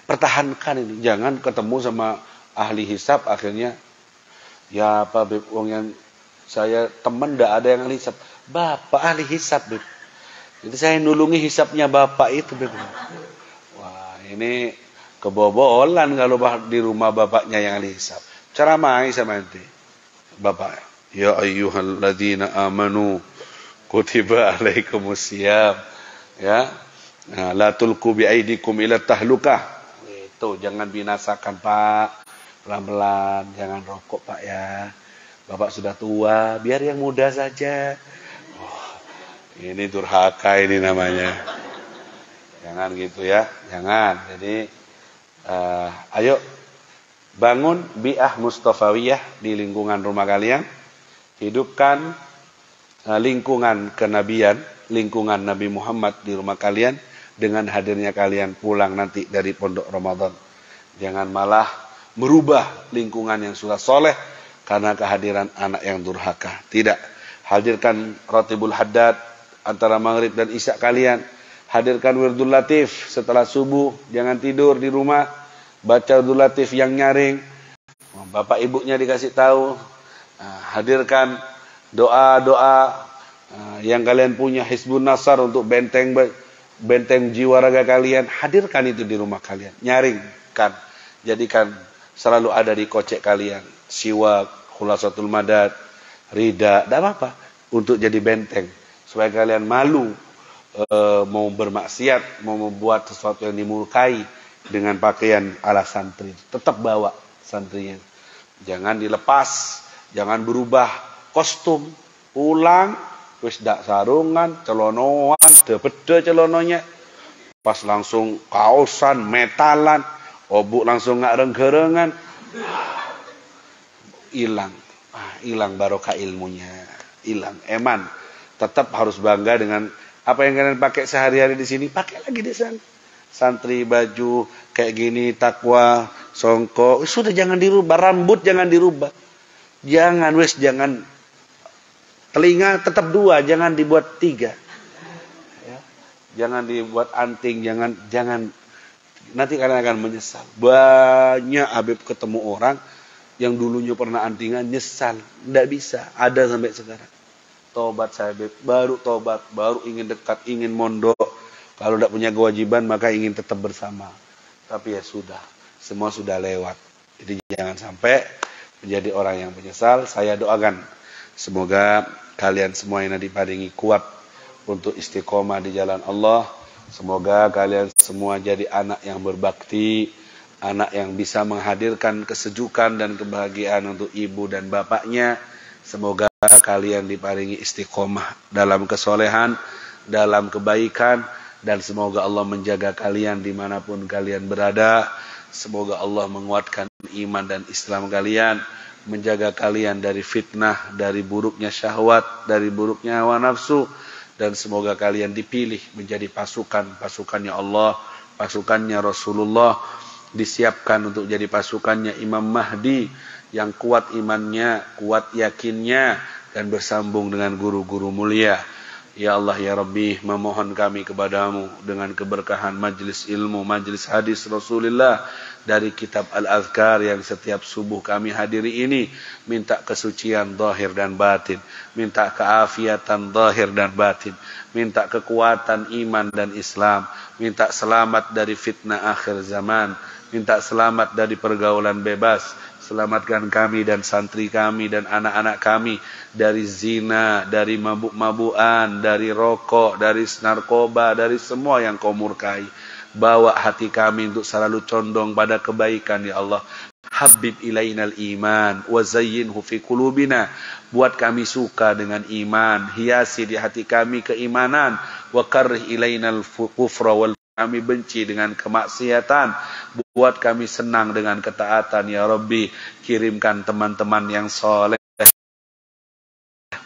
pertahankan ini. Jangan ketemu sama ahli hisab akhirnya ya apa Beb, wong yang saya teman tidak ada yang ahli hisab. Bapak ahli hisab Beb. Jadi saya nulungi hisabnya bapak itu Beb. Wah, ini kebobolan kalau di rumah bapaknya yang ahli hisab. Ceramai sama nanti bapak. Ya ayyuhalladzina amanu kutiba alaikumusiyam. Ya. Nah, la tulqu biaidikum ila tahlukah. Itu jangan binasakan Pak. Pelan-pelan, jangan rokok Pak ya. Bapak sudah tua, biar yang muda saja. Ini durhaka ini namanya. Jangan gitu ya, jangan. Jadi ayo bangun bi'ah mustafawiyah di lingkungan rumah kalian. Hidupkan lingkungan kenabian, lingkungan Nabi Muhammad di rumah kalian dengan hadirnya kalian pulang nanti dari pondok Ramadan. Jangan malah merubah lingkungan yang sudah soleh karena kehadiran anak yang durhaka. Tidak. Hadirkan Ratibul Haddad antara maghrib dan isya kalian. Hadirkan Wirdul Latif setelah subuh. Jangan tidur di rumah. Baca Wirdul Latif yang nyaring. Bapak ibunya dikasih tahu. Hadirkan doa-doa yang kalian punya, Hizbun Nasar untuk benteng jiwa raga kalian. Hadirkan itu di rumah kalian. Nyaringkan. Jadikan selalu ada di kocek kalian. Siwak, khulasatul madad, rida, tidak apa-apa. Untuk jadi benteng. Supaya kalian malu mau bermaksiat, mau membuat sesuatu yang dimurkai dengan pakaian ala santri. Tetap bawa santrinya. Jangan dilepas. Jangan berubah kostum. Ulang. Wis dak sarungan, celonoan, debede celononya. Pas langsung kaosan, metalan, obuk langsung nggak renggerengan, hilang. Hilang barokah ilmunya, hilang. Eman, tetap harus bangga dengan apa yang kalian pakai sehari-hari di sini, pakai lagi di sana. Santri baju kayak gini, takwa, songkok, sudah jangan dirubah, rambut jangan dirubah. Jangan telinga tetap 2, jangan dibuat 3. Ya. Jangan dibuat anting, jangan nanti kalian akan menyesal. Banyak Habib ketemu orang yang dulunya pernah antingan, nyesal, tidak bisa, ada sampai sekarang. Tobat saya Habib, baru tobat, baru ingin dekat, ingin mondok. Kalau tidak punya kewajiban maka ingin tetap bersama. Tapi ya sudah, semua sudah lewat. Jadi jangan sampai menjadi orang yang menyesal. Saya doakan semoga kalian semua yang diparingi kuat untuk istiqomah di jalan Allah. Semoga kalian semua jadi anak yang berbakti, anak yang bisa menghadirkan kesejukan dan kebahagiaan untuk ibu dan bapaknya. Semoga kalian diparingi istiqomah dalam kesolehan, dalam kebaikan, dan semoga Allah menjaga kalian dimanapun kalian berada. Semoga Allah menguatkan iman dan Islam kalian, menjaga kalian dari fitnah, dari buruknya syahwat, dari buruknya hawa nafsu, dan semoga kalian dipilih menjadi pasukannya Allah, pasukannya Rasulullah, disiapkan untuk jadi pasukannya Imam Mahdi yang kuat imannya, kuat yakinnya, dan bersambung dengan guru-guru mulia. Ya Allah ya Rabbi, memohon kami kepadamu dengan keberkahan majlis ilmu, majlis hadis Rasulullah dari kitab Al-Azkar yang setiap subuh kami hadiri ini. Minta kesucian zahir dan batin, minta keafiatan zahir dan batin, minta kekuatan iman dan Islam, minta selamat dari fitnah akhir zaman, minta selamat dari pergaulan bebas. Selamatkan kami dan santri kami dan anak-anak kami dari zina, dari mabuk-mabukan, dari rokok, dari narkoba, dari semua yang kau murkai. Bawa hati kami untuk selalu condong pada kebaikan ya Allah. Habib ilainal iman wa zayyinhu fi qulubina. Buat kami suka dengan iman, hiasi di hati kami keimanan. Wa karrih ilainal kufra wal, kami benci dengan kemaksiatan, buat kami senang dengan ketaatan ya Rabbi. Kirimkan teman-teman yang soleh,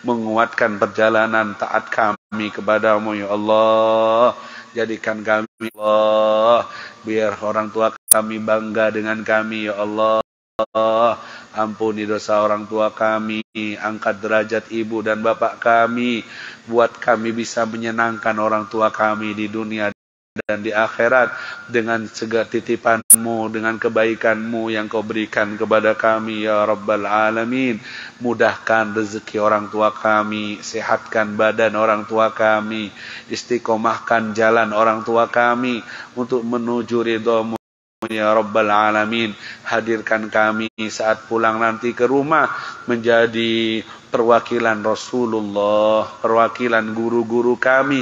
menguatkan perjalanan taat kami kepadamu ya Allah. Jadikan kami ya Allah, biar orang tua kami bangga dengan kami ya Allah. Ampuni dosa orang tua kami, angkat derajat ibu dan bapak kami, buat kami bisa menyenangkan orang tua kami di dunia dan di akhirat dengan segala titipanmu, dengan kebaikanmu yang kau berikan kepada kami ya Rabbal Alamin. Mudahkan rezeki orang tua kami, sehatkan badan orang tua kami, istiqomahkan jalan orang tua kami untuk menuju ridhamu ya Rabbal Alamin. Hadirkan kami saat pulang nanti ke rumah menjadi perwakilan Rasulullah, perwakilan guru-guru kami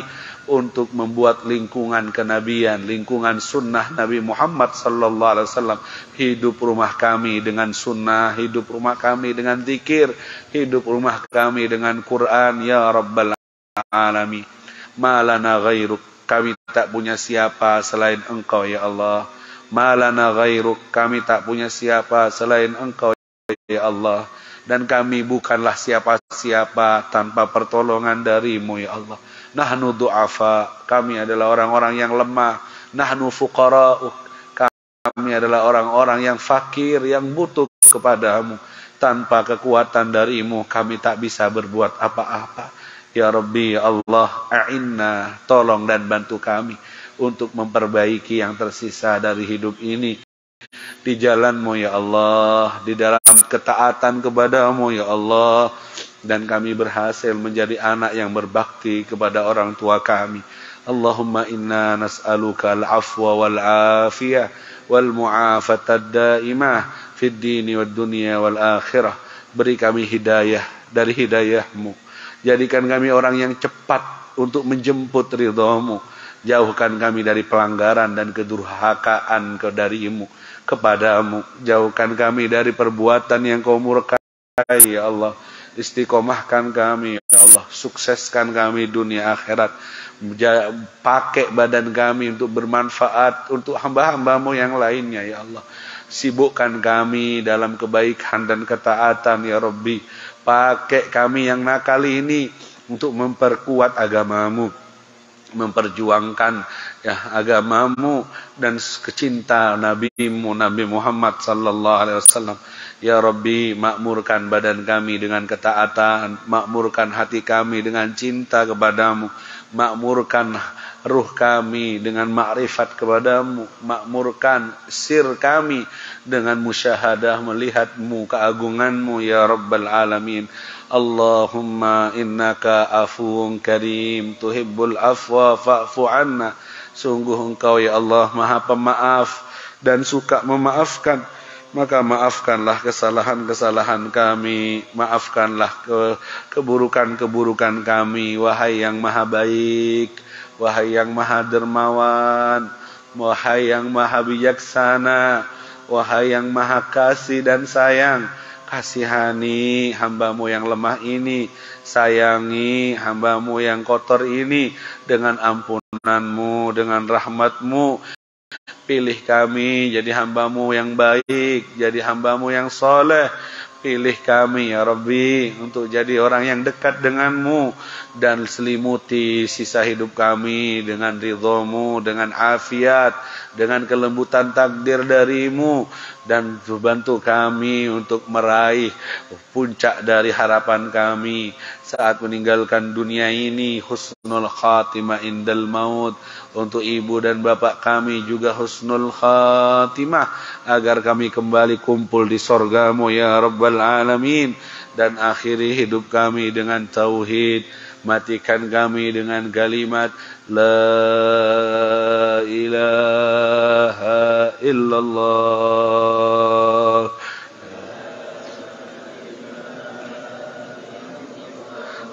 untuk membuat lingkungan kenabian, lingkungan sunnah Nabi Muhammad sallallahu alaihi wasallam. Hidup rumah kami dengan sunnah, hidup rumah kami dengan zikir, hidup rumah kami dengan Quran ya Rabbal Alamin. Malana ghairuk, kami tak punya siapa selain Engkau ya Allah. Malana ghairuk, kami tak punya siapa selain Engkau ya Allah. Dan kami bukanlah siapa-siapa tanpa pertolongan darimu ya Allah. Nahnu du'afa, kami adalah orang-orang yang lemah. Nahnu fuqara'u, kami adalah orang-orang yang fakir, yang butuh kepadamu. Tanpa kekuatan darimu kami tak bisa berbuat apa-apa. Ya Rabbi ya Allah, a'inna, tolong dan bantu kami untuk memperbaiki yang tersisa dari hidup ini di jalanmu ya Allah, di dalam ketaatan kepadamu ya Allah. Dan kami berhasil menjadi anak yang berbakti kepada orang tua kami. Allahumma inna nas'aluka al-afwa wal-afiyah wal-mu'afatad daimah fid dini wad dunya wal akhirah. Beri kami hidayah dari hidayahmu. Jadikan kami orang yang cepat untuk menjemput ridhamu. Jauhkan kami dari pelanggaran dan kedurhakaan darimu kepadamu. Jauhkan kami dari perbuatan yang kau murkai ya Allah. Istiqomahkan kami ya Allah, sukseskan kami dunia akhirat. Pakai badan kami untuk bermanfaat untuk hamba-hambamu yang lainnya ya Allah. Sibukkan kami dalam kebaikan dan ketaatan ya Rabbi. Pakai kami yang nakal ini untuk memperkuat agamamu, memperjuangkan ya agamamu dan kecinta nabimu Nabi Muhammad sallallahu alaihi wasallam. Ya Rabbi, makmurkan badan kami dengan ketaatan, makmurkan hati kami dengan cinta kepadamu, makmurkan ruh kami dengan makrifat kepadamu, makmurkan sir kami dengan musyahadah melihatmu, keagunganmu ya Rabbal Alamin. Allahumma innaka afuwun karim tuhibbul afwa fa'fu anna. Sungguh engkau ya Allah maha pemaaf dan suka memaafkan, maka maafkanlah kesalahan-kesalahan kami, maafkanlah keburukan-keburukan kami, wahai yang maha baik, wahai yang maha dermawan, wahai yang maha bijaksana, wahai yang maha kasih dan sayang. Kasihani hambamu yang lemah ini, sayangi hambamu yang kotor ini dengan ampunanmu, dengan rahmatmu. Pilih kami jadi hambamu yang baik, jadi hambamu yang soleh. Pilih kami ya Rabbi untuk jadi orang yang dekat denganmu, dan selimuti sisa hidup kami dengan ridhamu, dengan afiat, dengan kelembutan takdir darimu, dan bantu kami untuk meraih puncak dari harapan kami saat meninggalkan dunia ini, husnul khatimah indal maut. Untuk ibu dan bapak kami juga husnul khatimah, agar kami kembali kumpul di sorgamu ya Rabbal Alamin. Dan akhiri hidup kami dengan tauhid, matikan kami dengan kalimat La ilaha illallah.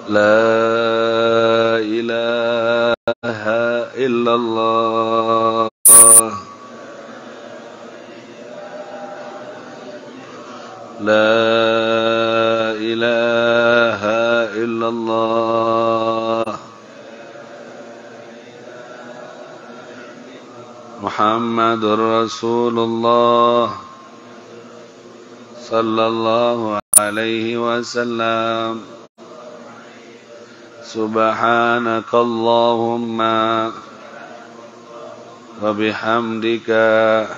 La ilaha illallah. La ilaha illallah. Muhammadur Rasulullah sallallahu alaihi wasallam. Subhanakallahumma wa bihamdika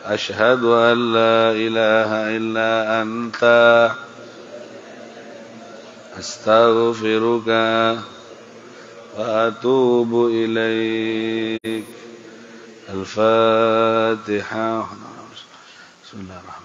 ashhadu an la ilaha illa anta astaghfiruka wa atubu ilaik. Al-Fatihah. Bismillahirrahmanirrahim.